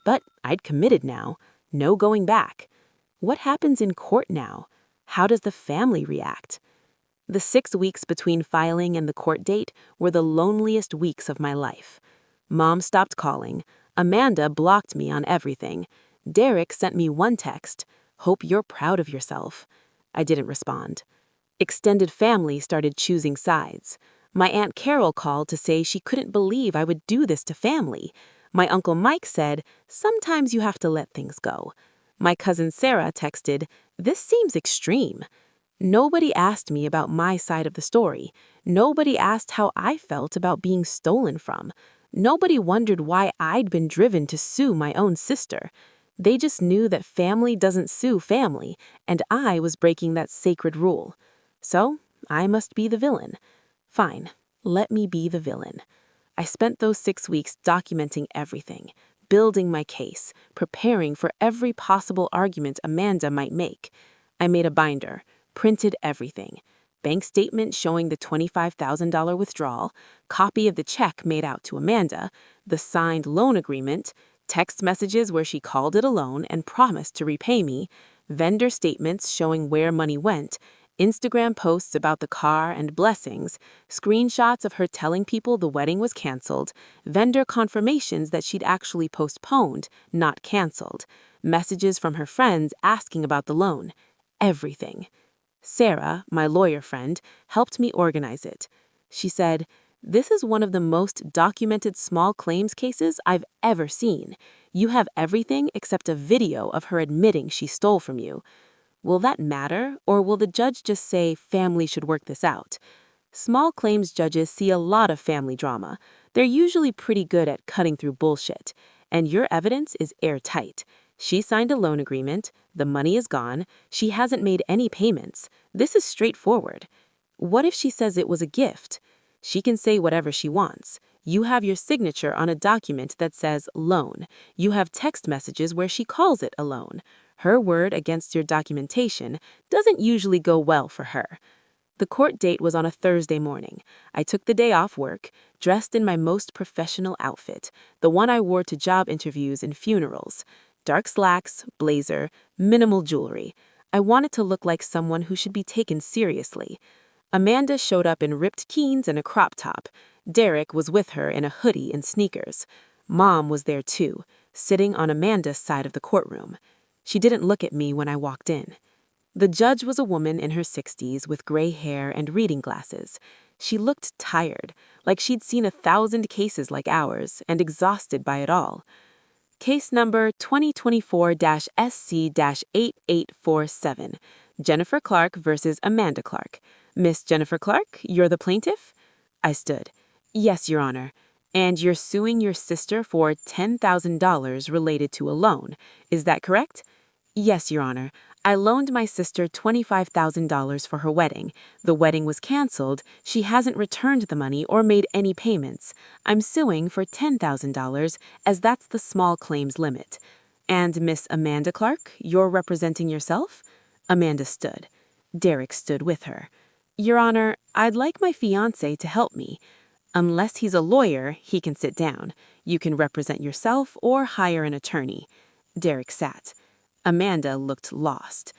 But I'd committed now. No going back. What happens in court now? How does the family react? The 6 weeks between filing and the court date were the loneliest weeks of my life. Mom stopped calling. Amanda blocked me on everything. Derek sent me one text, "Hope you're proud of yourself." I didn't respond. Extended family started choosing sides. My Aunt Carol called to say she couldn't believe I would do this to family. My Uncle Mike said, "Sometimes you have to let things go." My cousin Sarah texted, "This seems extreme." Nobody asked me about my side of the story. Nobody asked how I felt about being stolen from. Nobody wondered why I'd been driven to sue my own sister. They just knew that family doesn't sue family, and I was breaking that sacred rule. So, I must be the villain. Fine, let me be the villain. I spent those 6 weeks documenting everything, building my case, preparing for every possible argument Amanda might make. I made a binder, printed everything. Bank statement showing the $25,000 withdrawal, copy of the check made out to Amanda, the signed loan agreement, text messages where she called it a loan and promised to repay me, vendor statements showing where money went, Instagram posts about the car and blessings, screenshots of her telling people the wedding was canceled, vendor confirmations that she'd actually postponed, not canceled, messages from her friends asking about the loan. Everything. Sarah, my lawyer friend, helped me organize it. She said, "This is one of the most documented small claims cases I've ever seen. You have everything except a video of her admitting she stole from you. Will that matter, or will the judge just say family should work this out?" Small claims judges see a lot of family drama. They're usually pretty good at cutting through bullshit. And your evidence is airtight. She signed a loan agreement, the money is gone, she hasn't made any payments. This is straightforward. What if she says it was a gift? She can say whatever she wants. You have your signature on a document that says loan. You have text messages where she calls it a loan. Her word against your documentation doesn't usually go well for her. The court date was on a Thursday morning. I took the day off work, dressed in my most professional outfit, the one I wore to job interviews and funerals. Dark slacks, blazer, minimal jewelry. I wanted to look like someone who should be taken seriously. Amanda showed up in ripped jeans and a crop top. Derek was with her in a hoodie and sneakers. Mom was there too, sitting on Amanda's side of the courtroom. She didn't look at me when I walked in. The judge was a woman in her 60s with gray hair and reading glasses. She looked tired, like she'd seen 1,000 cases like ours and exhausted by it all. Case number 2024-SC-8847, Jennifer Clark versus Amanda Clark. Miss Jennifer Clark, you're the plaintiff? I stood. Yes, Your Honor. And you're suing your sister for $10,000 related to a loan. Is that correct? Yes, Your Honor. I loaned my sister $25,000 for her wedding. The wedding was canceled. She hasn't returned the money or made any payments. I'm suing for $10,000 as that's the small claims limit. And Miss Amanda Clark, you're representing yourself? Amanda stood. Derek stood with her. Your Honor, I'd like my fiancé to help me. Unless he's a lawyer, he can sit down. You can represent yourself or hire an attorney. Derek sat. Amanda looked lost.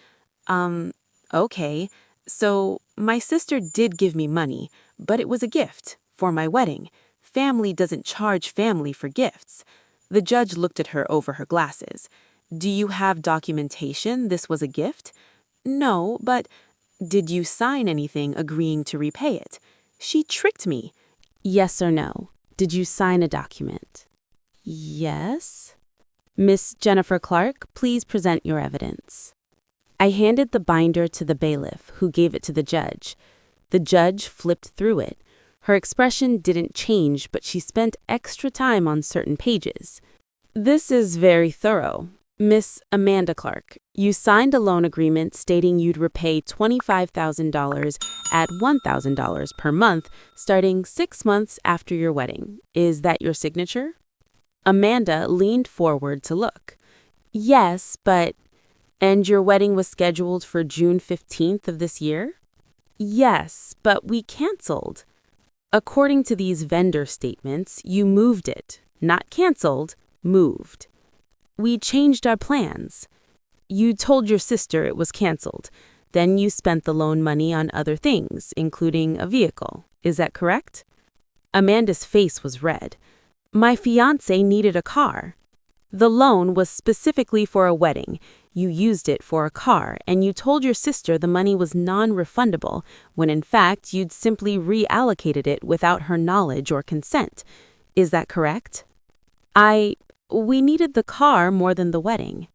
Okay. So, my sister did give me money, but it was a gift for my wedding. Family doesn't charge family for gifts. The judge looked at her over her glasses. Do you have documentation this was a gift? No, but did you sign anything agreeing to repay it? She tricked me. Yes or no? Did you sign a document? Yes. Miss Jennifer Clark, please present your evidence. I handed the binder to the bailiff, who gave it to the judge. The judge flipped through it. Her expression didn't change, but she spent extra time on certain pages. This is very thorough. Miss Amanda Clark, you signed a loan agreement stating you'd repay $25,000 at $1,000 per month starting 6 months after your wedding. Is that your signature? Amanda leaned forward to look. Yes, but... And your wedding was scheduled for June 15th of this year? Yes, but we canceled. According to these vendor statements, you moved it. Not canceled, moved. We changed our plans. You told your sister it was canceled. Then you spent the loan money on other things, including a vehicle. Is that correct? Amanda's face was red. My fiancé needed a car. The loan was specifically for a wedding. You used it for a car, and you told your sister the money was non-refundable, when in fact you'd simply reallocated it without her knowledge or consent. Is that correct? We needed the car more than the wedding.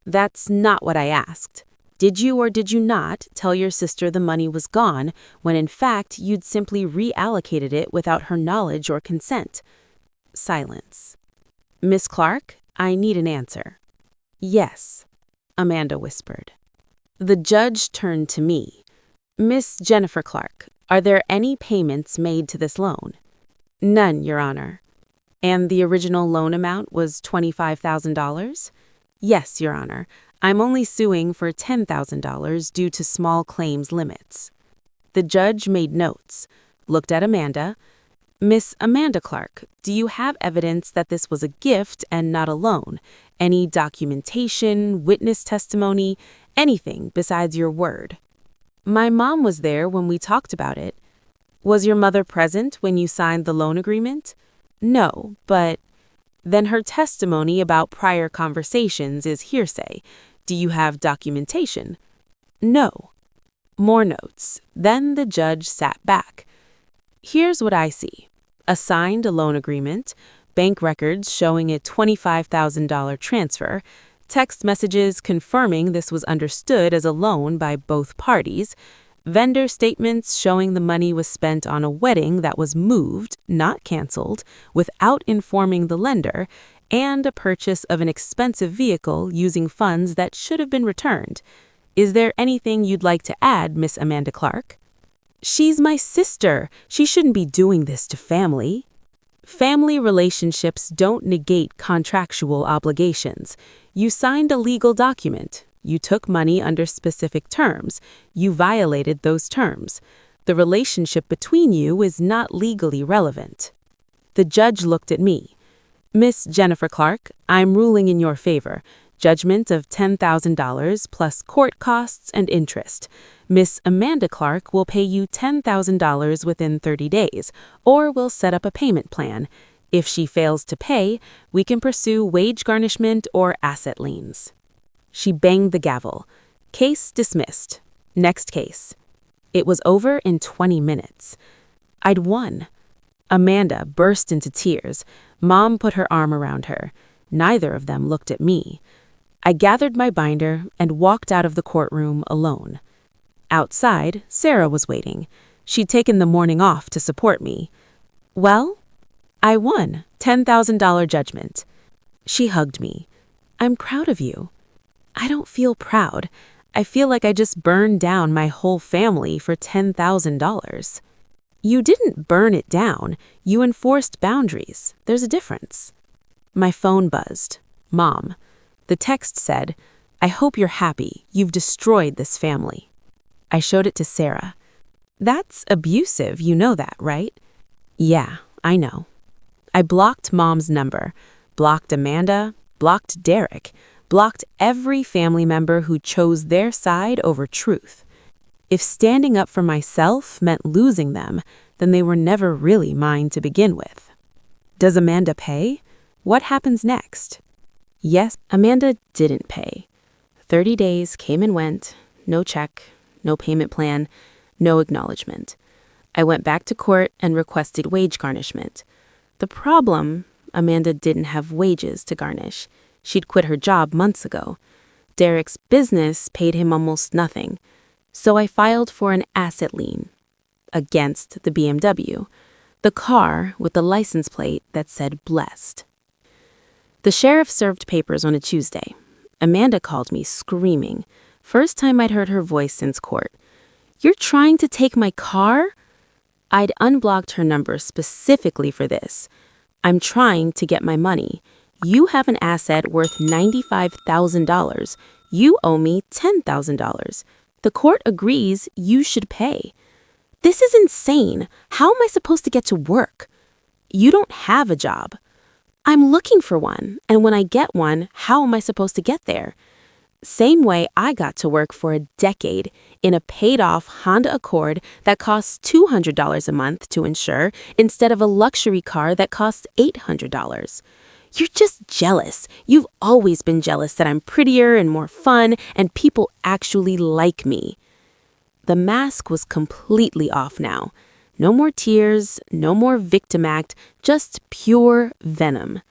That's not what I asked. Did you or did you not tell your sister the money was gone, when in fact you'd simply reallocated it without her knowledge or consent? Silence. Miss Clark, I need an answer. Yes, Amanda whispered. The judge turned to me. Miss Jennifer Clark, are there any payments made to this loan? None, Your Honor. And the original loan amount was $25,000? Yes, Your Honor. I'm only suing for $10,000 due to small claims limits. The judge made notes, looked at Amanda. Miss Amanda Clark, do you have evidence that this was a gift and not a loan? Any documentation, witness testimony, anything besides your word? My mom was there when we talked about it. Was your mother present when you signed the loan agreement? No, but... Then her testimony about prior conversations is hearsay. Do you have documentation? No. More notes. Then the judge sat back. Here's what I see. A signed loan agreement, bank records showing a $25,000 transfer, text messages confirming this was understood as a loan by both parties, vendor statements showing the money was spent on a wedding that was moved, not canceled, without informing the lender, and a purchase of an expensive vehicle using funds that should have been returned. Is there anything you'd like to add, Miss Amanda Clark? She's my sister. She shouldn't be doing this to family. Family relationships don't negate contractual obligations. You signed a legal document. You took money under specific terms. You violated those terms. The relationship between you is not legally relevant. The judge looked at me. Miss Jennifer Clark, I'm ruling in your favor. Judgment of $10,000 plus court costs and interest. Miss Amanda Clark will pay you $10,000 within 30 days, or we'll set up a payment plan. If she fails to pay, we can pursue wage garnishment or asset liens. She banged the gavel. Case dismissed. Next case. It was over in 20 minutes. I'd won. Amanda burst into tears. Mom put her arm around her. Neither of them looked at me. I gathered my binder and walked out of the courtroom alone. Outside, Sarah was waiting. She'd taken the morning off to support me. Well, I won. $10,000 judgment. She hugged me. I'm proud of you. I don't feel proud. I feel like I just burned down my whole family for $10,000. You didn't burn it down. You enforced boundaries. There's a difference. My phone buzzed. Mom. The text said, I hope you're happy. You've destroyed this family. I showed it to Sarah. That's abusive, you know that, right? Yeah, I know. I blocked Mom's number, blocked Amanda, blocked Derek, blocked every family member who chose their side over truth. If standing up for myself meant losing them, then they were never really mine to begin with. Does Amanda pay? What happens next? Yes, Amanda didn't pay. 30 days came and went, no check, no payment plan, no acknowledgement. I went back to court and requested wage garnishment. The problem, Amanda didn't have wages to garnish. She'd quit her job months ago. Derek's business paid him almost nothing. So I filed for an asset lien against the BMW, the car with the license plate that said blessed. The sheriff served papers on a Tuesday. Amanda called me screaming. First time I'd heard her voice since court. You're trying to take my car? I'd unblocked her number specifically for this. I'm trying to get my money. You have an asset worth $95,000. You owe me $10,000. The court agrees you should pay. This is insane. How am I supposed to get to work? You don't have a job. I'm looking for one, and when I get one, how am I supposed to get there? Same way I got to work for a decade in a paid-off Honda Accord that costs $200 a month to insure instead of a luxury car that costs $800. You're just jealous. You've always been jealous that I'm prettier and more fun and people actually like me. The mask was completely off now. No more tears, no more victim act, just pure venom.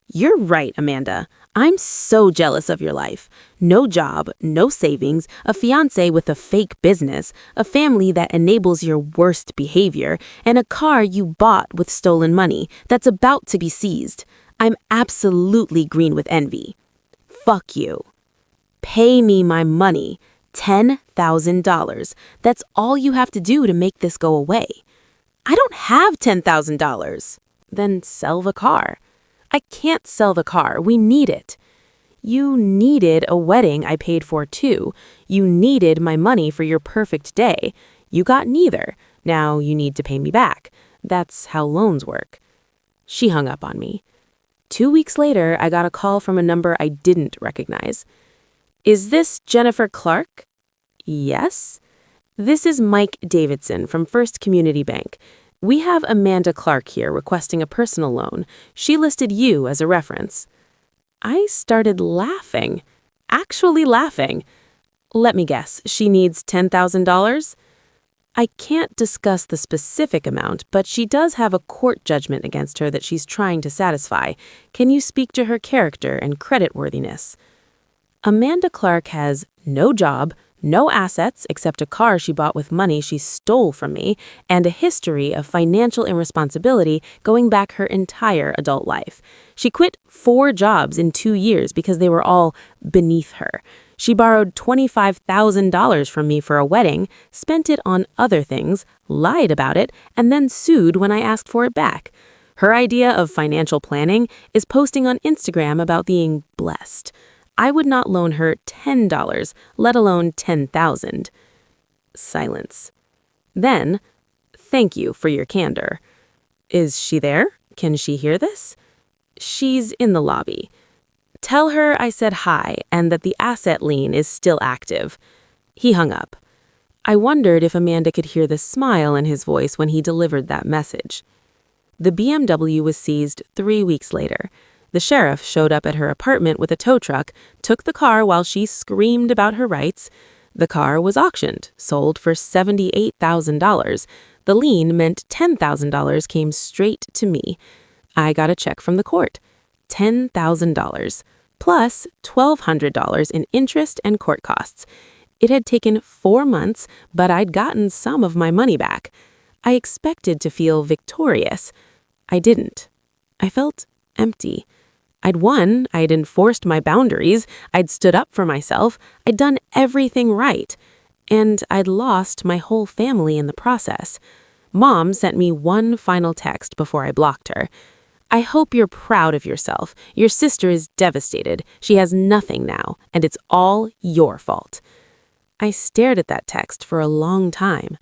You're right, Amanda. I'm so jealous of your life. No job, no savings, a fiancé with a fake business, a family that enables your worst behavior, and a car you bought with stolen money that's about to be seized. I'm absolutely green with envy. Fuck you. Pay me my money. $10,000. That's all you have to do to make this go away. I don't have $10,000. Then sell the car. I can't sell the car. We need it. You needed a wedding I paid for too. You needed my money for your perfect day. You got neither. Now you need to pay me back. That's how loans work. She hung up on me. 2 weeks later, I got a call from a number I didn't recognize. Is this Jennifer Clark? Yes. This is Mike Davidson from First Community Bank. We have Amanda Clark here requesting a personal loan. She listed you as a reference. I started laughing. Actually laughing. Let me guess, she needs $10,000? I can't discuss the specific amount, but she does have a court judgment against her that she's trying to satisfy. Can you speak to her character and creditworthiness? Amanda Clark has no job, no assets except a car she bought with money she stole from me, and a history of financial irresponsibility going back her entire adult life. She quit 4 jobs in 2 years because they were all beneath her. She borrowed $25,000 from me for a wedding, spent it on other things, lied about it, and then sued when I asked for it back. Her idea of financial planning is posting on Instagram about being blessed. I would not loan her $10, let alone $10,000. Silence. Then, thank you for your candor. Is she there? Can she hear this? She's in the lobby. Tell her I said hi and that the asset lien is still active. He hung up. I wondered if Amanda could hear the smile in his voice when he delivered that message. The BMW was seized 3 weeks later. The sheriff showed up at her apartment with a tow truck, took the car while she screamed about her rights. The car was auctioned, sold for $78,000. The lien meant $10,000 came straight to me. I got a check from the court. $10,000, plus $1,200 in interest and court costs. It had taken 4 months, but I'd gotten some of my money back. I expected to feel victorious. I didn't. I felt empty. I'd won, I'd enforced my boundaries, I'd stood up for myself, I'd done everything right. And I'd lost my whole family in the process. Mom sent me one final text before I blocked her. I hope you're proud of yourself. Your sister is devastated. She has nothing now, and it's all your fault. I stared at that text for a long time.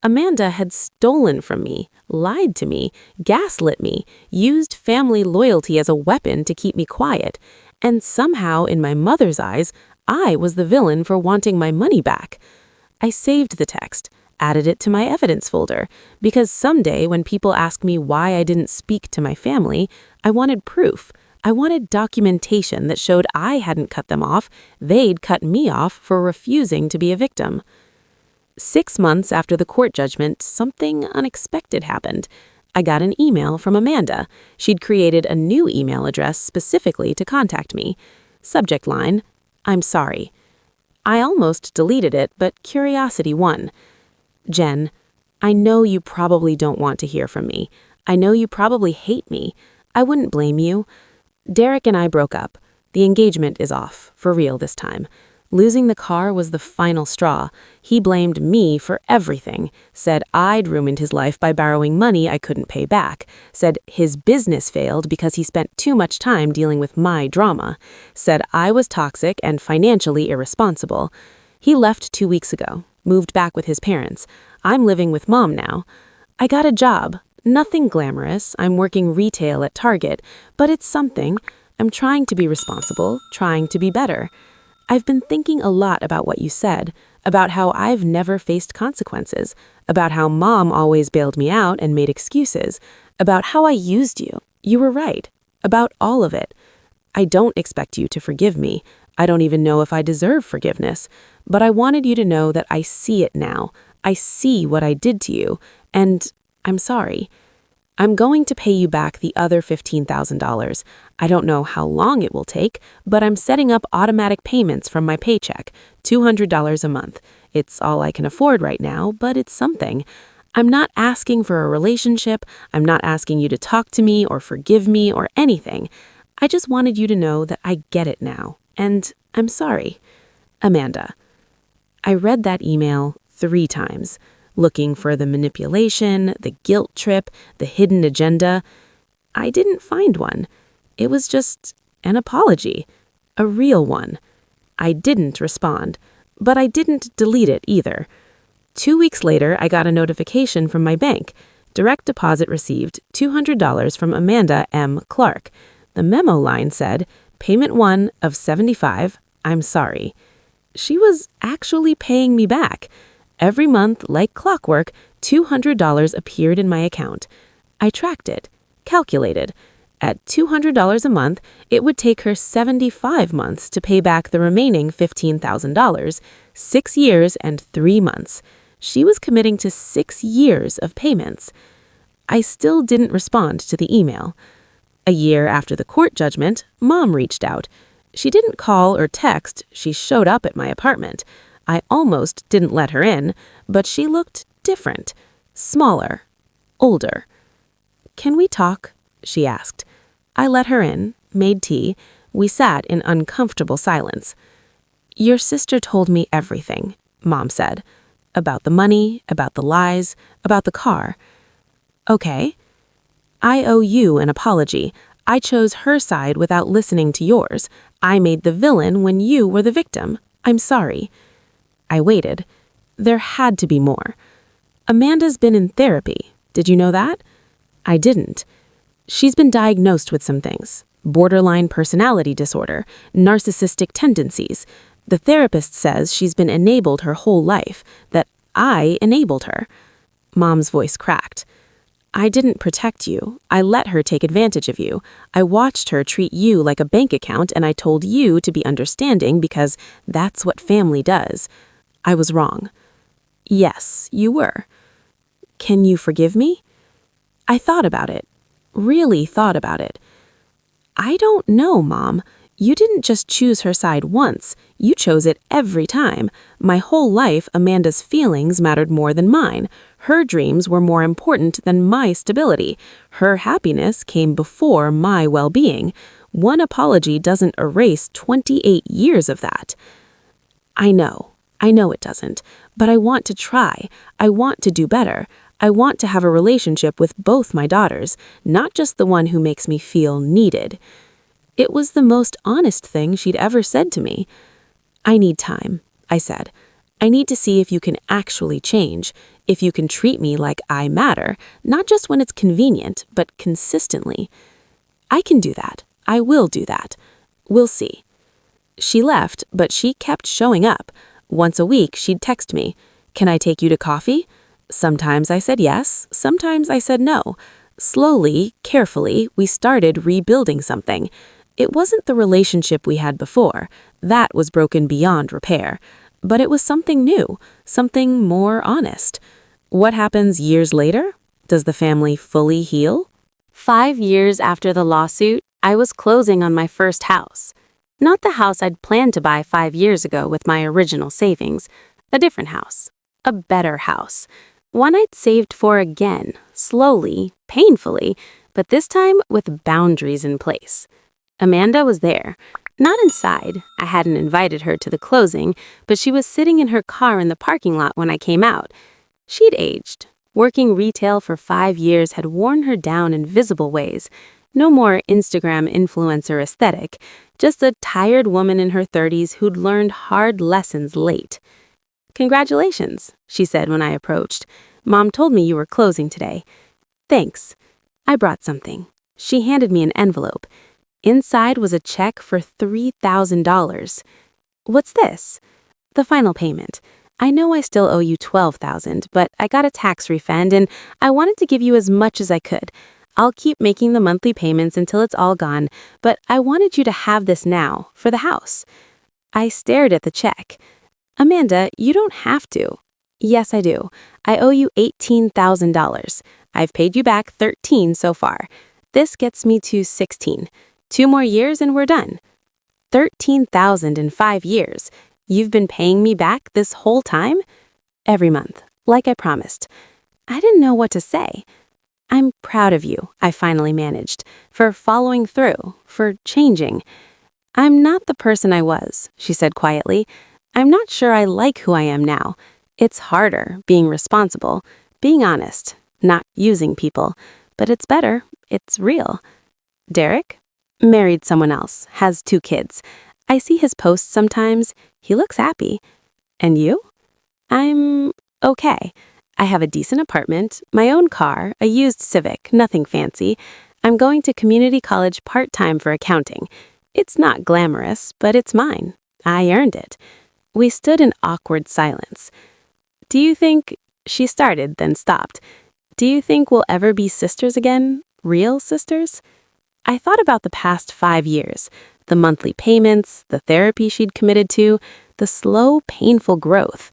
Amanda had stolen from me, lied to me, gaslit me, used family loyalty as a weapon to keep me quiet, and somehow, in my mother's eyes, I was the villain for wanting my money back. I saved the text, added it to my evidence folder, because someday when people ask me why I didn't speak to my family, I wanted proof. I wanted documentation that showed I hadn't cut them off, they'd cut me off for refusing to be a victim. 6 months after the court judgment, something unexpected happened. I got an email from Amanda. She'd created a new email address specifically to contact me. Subject line, I'm sorry. I almost deleted it, but curiosity won. Jen, I know you probably don't want to hear from me. I know you probably hate me. I wouldn't blame you. Derek and I broke up. The engagement is off, for real this time. Losing the car was the final straw. He blamed me for everything, said I'd ruined his life by borrowing money I couldn't pay back, said his business failed because he spent too much time dealing with my drama, said I was toxic and financially irresponsible. He left 2 weeks ago, moved back with his parents. I'm living with Mom now. I got a job. Nothing glamorous. I'm working retail at Target, but it's something. I'm trying to be responsible, trying to be better. I've been thinking a lot about what you said, about how I've never faced consequences, about how Mom always bailed me out and made excuses, about how I used you. You were right. About all of it. I don't expect you to forgive me. I don't even know if I deserve forgiveness. But I wanted you to know that I see it now. I see what I did to you, and I'm sorry. I'm going to pay you back the other $15,000. I don't know how long it will take, but I'm setting up automatic payments from my paycheck, $200 a month. It's all I can afford right now, but it's something. I'm not asking for a relationship. I'm not asking you to talk to me or forgive me or anything. I just wanted you to know that I get it now, and I'm sorry. Amanda. I read that email 3 times. Looking for the manipulation, the guilt trip, the hidden agenda. I didn't find one. It was just an apology, a real one. I didn't respond, but I didn't delete it either. 2 weeks later, I got a notification from my bank. Direct deposit received, $200 from Amanda M. Clark. The memo line said, payment 1 of $75, I'm sorry. She was actually paying me back. Every month, like clockwork, $200 appeared in my account. I tracked it, calculated. At $200 a month, it would take her 75 months to pay back the remaining $15,000, 6 years and 3 months. She was committing to 6 years of payments. I still didn't respond to the email. A year after the court judgment, Mom reached out. She didn't call or text, she showed up at my apartment. I almost didn't let her in, but she looked different, smaller, older. Can we talk? She asked. I let her in, made tea. We sat in uncomfortable silence. Your sister told me everything, Mom said. About the money, about the lies, about the car. Okay. I owe you an apology. I chose her side without listening to yours. I made the villain when you were the victim. I'm sorry. I waited. There had to be more. Amanda's been in therapy. Did you know that? I didn't. She's been diagnosed with some things. Borderline personality disorder, narcissistic tendencies. The therapist says she's been enabled her whole life, that I enabled her. Mom's voice cracked. I didn't protect you. I let her take advantage of you. I watched her treat you like a bank account, and I told you to be understanding because that's what family does. I was wrong. Yes, you were. Can you forgive me? I thought about it. Really thought about it. I don't know, Mom. You didn't just choose her side once. You chose it every time. My whole life, Amanda's feelings mattered more than mine. Her dreams were more important than my stability. Her happiness came before my well-being. One apology doesn't erase 28 years of that. I know it doesn't, but I want to try. I want to do better. I want to have a relationship with both my daughters, not just the one who makes me feel needed. It was the most honest thing she'd ever said to me. I need time, I said. I need to see if you can actually change, if you can treat me like I matter, not just when it's convenient, but consistently. I can do that. I will do that. We'll see. She left, but she kept showing up. Once a week, she'd text me, "Can I take you to coffee?" Sometimes I said yes, sometimes I said no. Slowly, carefully, we started rebuilding something. It wasn't the relationship we had before. That was broken beyond repair. But it was something new, something more honest. What happens years later? Does the family fully heal? 5 years after the lawsuit, I was closing on my first house. Not the house I'd planned to buy 5 years ago with my original savings. A different house. A better house. One I'd saved for again, slowly, painfully, but this time with boundaries in place. Amanda was there. Not inside. I hadn't invited her to the closing, but she was sitting in her car in the parking lot when I came out. She'd aged. Working retail for 5 years had worn her down in visible ways. No more Instagram influencer aesthetic, just a tired woman in her 30s who'd learned hard lessons late. "Congratulations," she said when I approached. "Mom told me you were closing today." "Thanks." I brought something. She handed me an envelope. Inside was a check for $3,000. "What's this?" "The final payment. I know I still owe you $12,000, but I got a tax refund and I wanted to give you as much as I could. I'll keep making the monthly payments until it's all gone, but I wanted you to have this now, for the house." I stared at the check. "Amanda, you don't have to." "Yes, I do. I owe you $18,000. I've paid you back 13 so far. This gets me to 16. 2 more years and we're done." 13,000 in 5 years. You've been paying me back this whole time? "Every month, like I promised." I didn't know what to say. "I'm proud of you," I finally managed, "for following through, for changing." "I'm not the person I was," she said quietly. "I'm not sure I like who I am now. It's harder, being responsible, being honest, not using people. But it's better. It's real." "Derek?" "Married someone else, has 2 kids. I see his posts sometimes. He looks happy." "And you?" "I'm okay. I have a decent apartment, my own car, a used Civic, nothing fancy. I'm going to community college part-time for accounting. It's not glamorous, but it's mine. I earned it." We stood in awkward silence. "Do you think—" She started, then stopped. "Do you think we'll ever be sisters again? Real sisters?" I thought about the past 5 years, the monthly payments, the therapy she'd committed to, the slow, painful growth.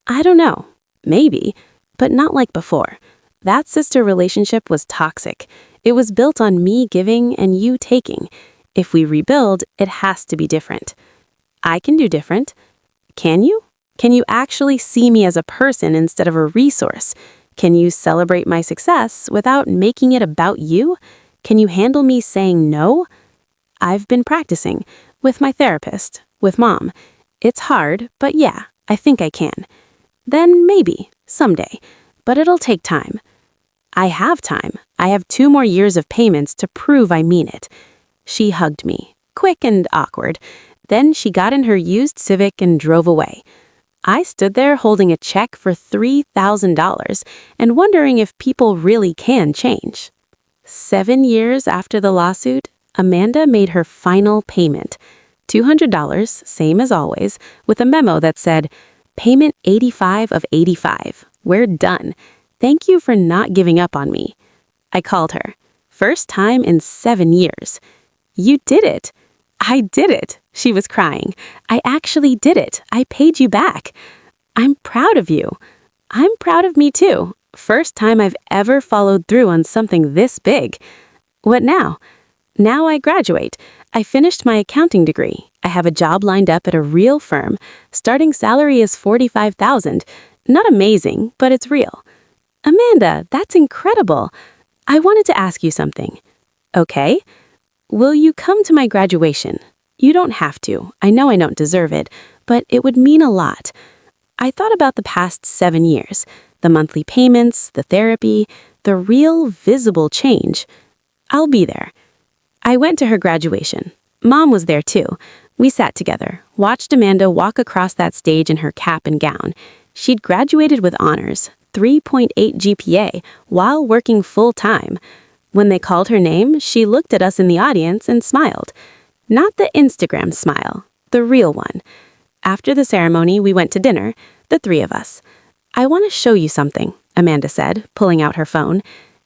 I don't know. Maybe, but not like before. That sister relationship was toxic. It was built on me giving and you taking. If we rebuild, it has to be different. I can do different. Can you? Can you actually see me as a person instead of a resource? Can you celebrate my success without making it about you? Can you handle me saying no? I've been practicing, with my therapist, with Mom. It's hard, but yeah, I think I can. Then maybe, someday, but it'll take time. I have time. I have 2 more years of payments to prove I mean it. She hugged me, quick and awkward. Then she got in her used Civic and drove away. I stood there holding a check for $3,000 and wondering if people really can change. 7 years after the lawsuit, Amanda made her final payment. $200, same as always, with a memo that said, "Payment 85 of 85. We're done. Thank you for not giving up on me." I called her. First time in 7 years. "You did it." "I did it." She was crying. "I actually did it. I paid you back." "I'm proud of you." "I'm proud of me too. First time I've ever followed through on something this big." "What now?" "Now I graduate. I finished my accounting degree. I have a job lined up at a real firm. Starting salary is $45,000. Not amazing, but it's real." "Amanda, that's incredible. I wanted to ask you something." "Okay." "Will you come to my graduation? You don't have to. I know I don't deserve it, but it would mean a lot." I thought about the past 7 years, the monthly payments, the therapy, the real visible change. I'll be there. I went to her graduation. Mom was there too. We sat together, watched Amanda walk across that stage in her cap and gown. She'd graduated with honors, 3.8 GPA, while working full-time. When they called her name, she looked at us in the audience and smiled. Not the Instagram smile, the real one. After the ceremony, we went to dinner, the 3 of us. "I want to show you something," Amanda said, pulling out her phone.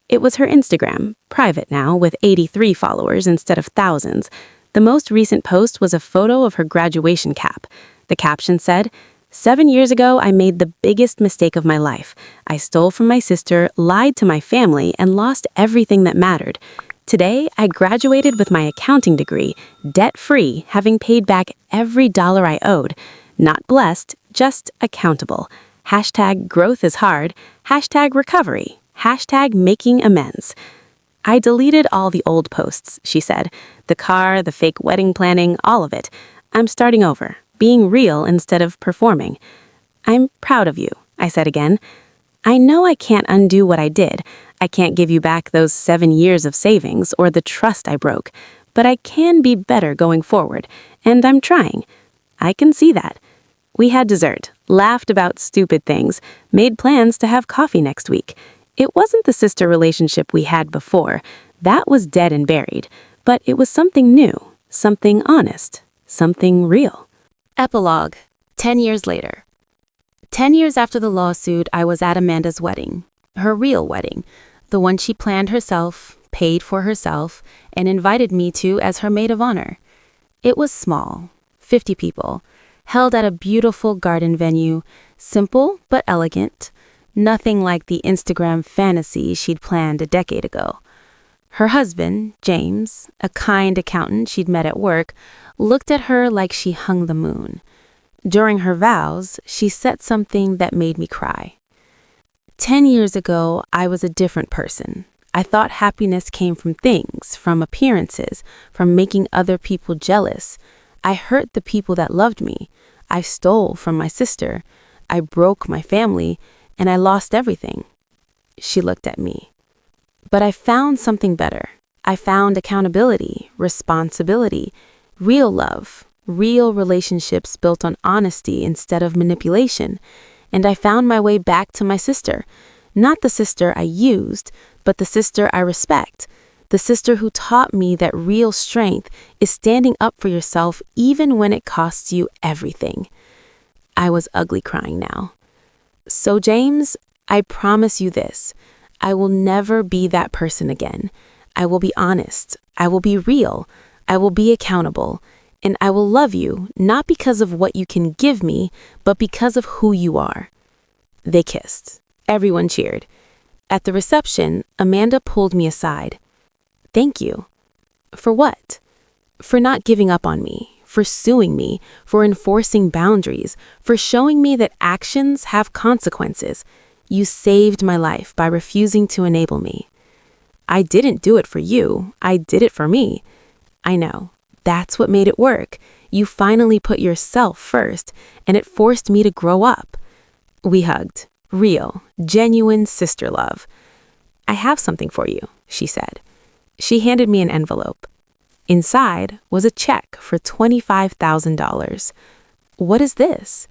It was her Instagram, private now, with 83 followers instead of thousands. The most recent post was a photo of her graduation cap. The caption said, "7 years ago, I made the biggest mistake of my life. I stole from my sister, lied to my family, and lost everything that mattered. Today, I graduated with my accounting degree, debt-free, having paid back every dollar I owed. Not blessed, just accountable. Hashtag growth is hard. Hashtag recovery. Hashtag making amends." I deleted all the old posts, she said. The car, the fake wedding planning, all of it. I'm starting over, being real instead of performing. I'm proud of you, I said again. I know I can't undo what I did. I can't give you back those 7 years of savings or the trust I broke, but I can be better going forward, and I'm trying. I can see that. We had dessert, laughed about stupid things, made plans to have coffee next week. It wasn't the sister relationship we had before. That was dead and buried. But it was something new, something honest, something real. Epilogue. 10 years later. 10 years after the lawsuit, I was at Amanda's wedding. Her real wedding. The one she planned herself, paid for herself, and invited me to as her maid of honor. It was small, 50 people, held at a beautiful garden venue, simple but elegant. Nothing like the Instagram fantasy she'd planned a decade ago. Her husband, James, a kind accountant she'd met at work, looked at her like she hung the moon. During her vows, she said something that made me cry. 10 years ago, I was a different person. I thought happiness came from things, from appearances, from making other people jealous. I hurt the people that loved me. I stole from my sister. I broke my family. And I lost everything. She looked at me. But I found something better. I found accountability, responsibility, real love, real relationships built on honesty instead of manipulation. And I found my way back to my sister. Not the sister I used, but the sister I respect. The sister who taught me that real strength is standing up for yourself even when it costs you everything. I was ugly crying now. So, James, I promise you this. I will never be that person again. I will be honest. I will be real. I will be accountable. And I will love you, not because of what you can give me, but because of who you are. They kissed. Everyone cheered. At the reception, Amanda pulled me aside. Thank you. For what? For not giving up on me. For suing me, for enforcing boundaries, for showing me that actions have consequences. You saved my life by refusing to enable me. I didn't do it for you. I did it for me. I know. That's what made it work. You finally put yourself first, and it forced me to grow up. We hugged. Real, genuine sister love. I have something for you, she said. She handed me an envelope. Inside was a check for $25,000. What is this?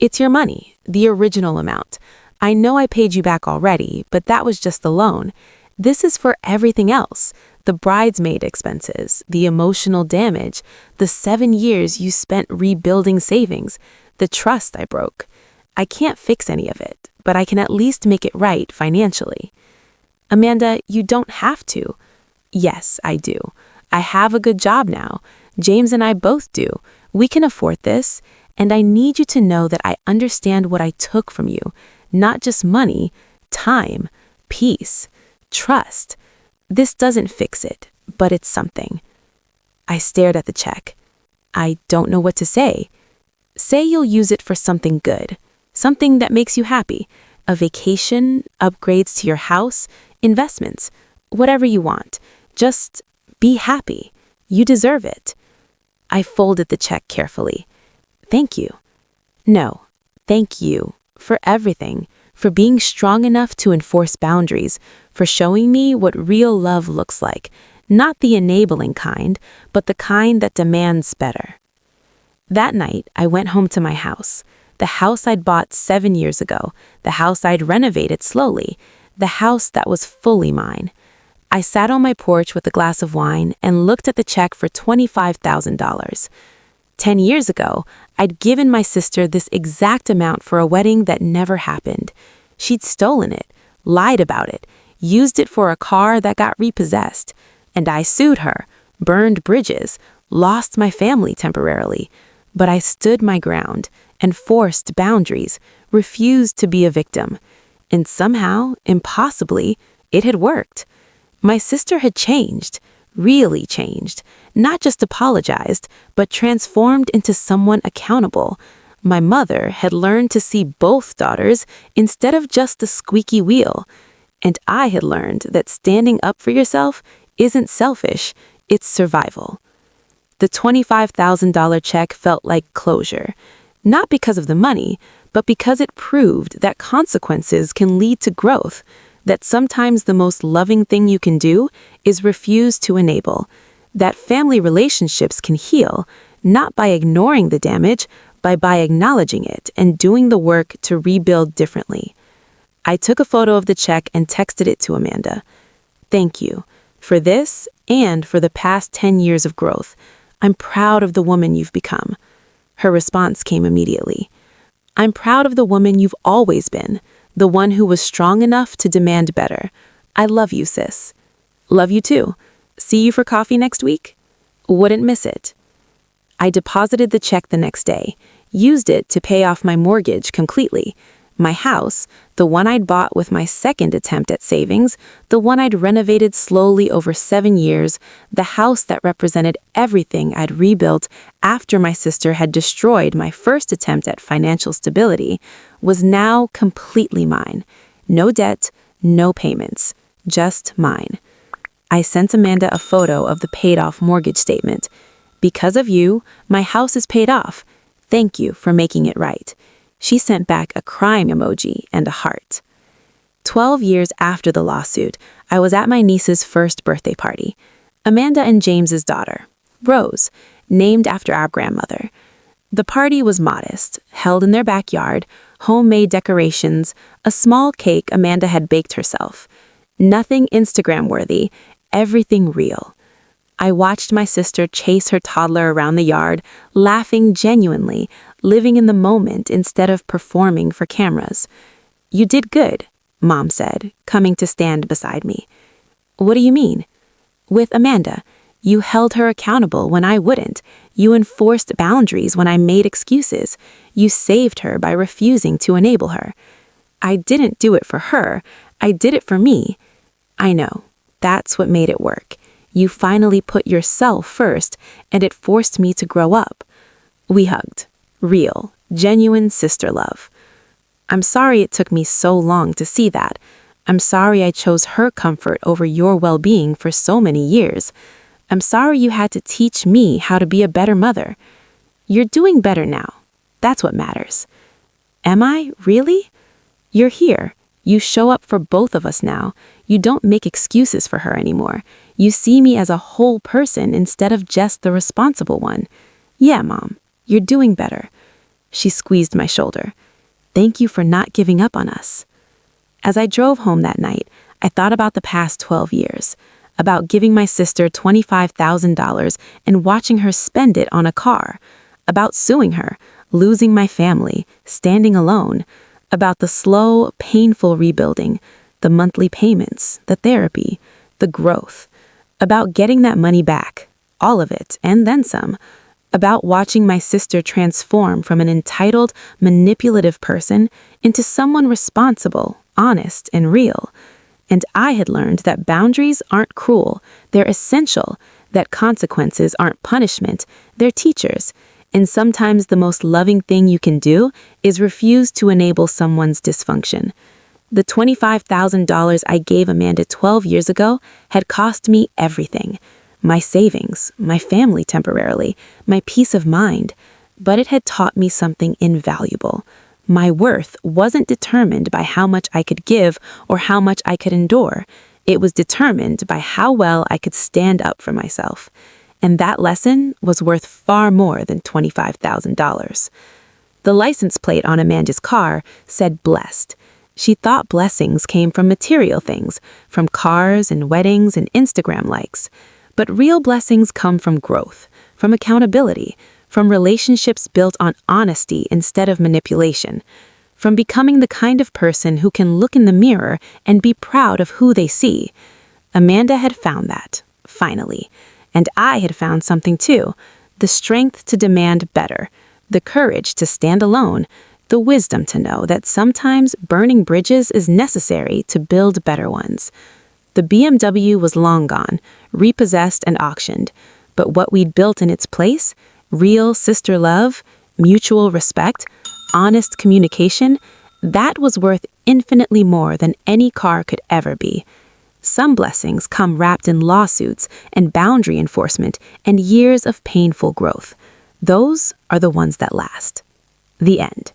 It's your money, the original amount. I know I paid you back already, but that was just the loan. This is for everything else. The bridesmaid expenses, the emotional damage, the 7 years you spent rebuilding savings, the trust I broke. I can't fix any of it, but I can at least make it right financially. Amanda, you don't have to. Yes, I do. I have a good job now. James and I both do. We can afford this, and I need you to know that I understand what I took from you. Not just money, time, peace, trust. This doesn't fix it, but it's something. I stared at the check. I don't know what to say. Say you'll use it for something good, something that makes you happy. A vacation, upgrades to your house, investments, whatever you want. Just be happy. You deserve it. I folded the check carefully. Thank you. No, thank you for everything, for being strong enough to enforce boundaries, for showing me what real love looks like, not the enabling kind, but the kind that demands better. That night, I went home to my house, the house I'd bought 7 years ago, the house I'd renovated slowly, the house that was fully mine. I sat on my porch with a glass of wine and looked at the check for $25,000. 10 years ago, I'd given my sister this exact amount for a wedding that never happened. She'd stolen it, lied about it, used it for a car that got repossessed. And I sued her, burned bridges, lost my family temporarily. But I stood my ground, enforced boundaries, refused to be a victim. And somehow, impossibly, it had worked. My sister had changed, really changed, not just apologized, but transformed into someone accountable. My mother had learned to see both daughters instead of just the squeaky wheel. And I had learned that standing up for yourself isn't selfish, it's survival. The $25,000 check felt like closure, not because of the money, but because it proved that consequences can lead to growth, that sometimes the most loving thing you can do is refuse to enable, that family relationships can heal, not by ignoring the damage, but by acknowledging it and doing the work to rebuild differently. I took a photo of the check and texted it to Amanda. Thank you for this and for the past 10 years of growth. I'm proud of the woman you've become. Her response came immediately. I'm proud of the woman you've always been, the one who was strong enough to demand better. I love you, sis. Love you too. See you for coffee next week? Wouldn't miss it. I deposited the check the next day, used it to pay off my mortgage completely. My house, the one I'd bought with my second attempt at savings, the one I'd renovated slowly over 7 years, the house that represented everything I'd rebuilt after my sister had destroyed my first attempt at financial stability, was now completely mine. No debt, no payments, just mine. I sent Amanda a photo of the paid-off mortgage statement. Because of you, my house is paid off. Thank you for making it right. She sent back a crying emoji and a heart. 12 years after the lawsuit, I was at my niece's first birthday party. Amanda and James's daughter, Rose, named after our grandmother. The party was modest, held in their backyard, homemade decorations, a small cake Amanda had baked herself. Nothing Instagram-worthy, everything real. I watched my sister chase her toddler around the yard, laughing genuinely, living in the moment instead of performing for cameras. You did good, Mom said, coming to stand beside me. What do you mean? With Amanda, you held her accountable when I wouldn't. You enforced boundaries when I made excuses. You saved her by refusing to enable her. I didn't do it for her. I did it for me. I know. That's what made it work. You finally put yourself first, and it forced me to grow up. We hugged. Real, genuine sister love. I'm sorry it took me so long to see that. I'm sorry I chose her comfort over your well-being for so many years. I'm sorry you had to teach me how to be a better mother. You're doing better now. That's what matters. Am I? Really? You're here. You show up for both of us now. You don't make excuses for her anymore. You see me as a whole person instead of just the responsible one. Yeah, Mom, you're doing better. She squeezed my shoulder. Thank you for not giving up on us. As I drove home that night, I thought about the past 12 years, about giving my sister $25,000 and watching her spend it on a car, about suing her, losing my family, standing alone, about the slow, painful rebuilding, the monthly payments, the therapy, the growth, about getting that money back, all of it, and then some, about watching my sister transform from an entitled, manipulative person into someone responsible, honest, and real. And I had learned that boundaries aren't cruel, they're essential, that consequences aren't punishment, they're teachers. And sometimes the most loving thing you can do is refuse to enable someone's dysfunction. The $25,000 I gave Amanda 12 years ago had cost me everything. My savings, my family temporarily, my peace of mind. But it had taught me something invaluable. My worth wasn't determined by how much I could give or how much I could endure. It was determined by how well I could stand up for myself. And that lesson was worth far more than $25,000. The license plate on Amanda's car said blessed. She thought blessings came from material things, from cars and weddings and Instagram likes. But real blessings come from growth, from accountability, from relationships built on honesty instead of manipulation, from becoming the kind of person who can look in the mirror and be proud of who they see. Amanda had found that, finally. And I had found something too, the strength to demand better, the courage to stand alone, the wisdom to know that sometimes burning bridges is necessary to build better ones. The BMW was long gone, repossessed and auctioned, but what we'd built in its place, real sister love, mutual respect, honest communication, that was worth infinitely more than any car could ever be. Some blessings come wrapped in lawsuits and boundary enforcement and years of painful growth. Those are the ones that last. The end.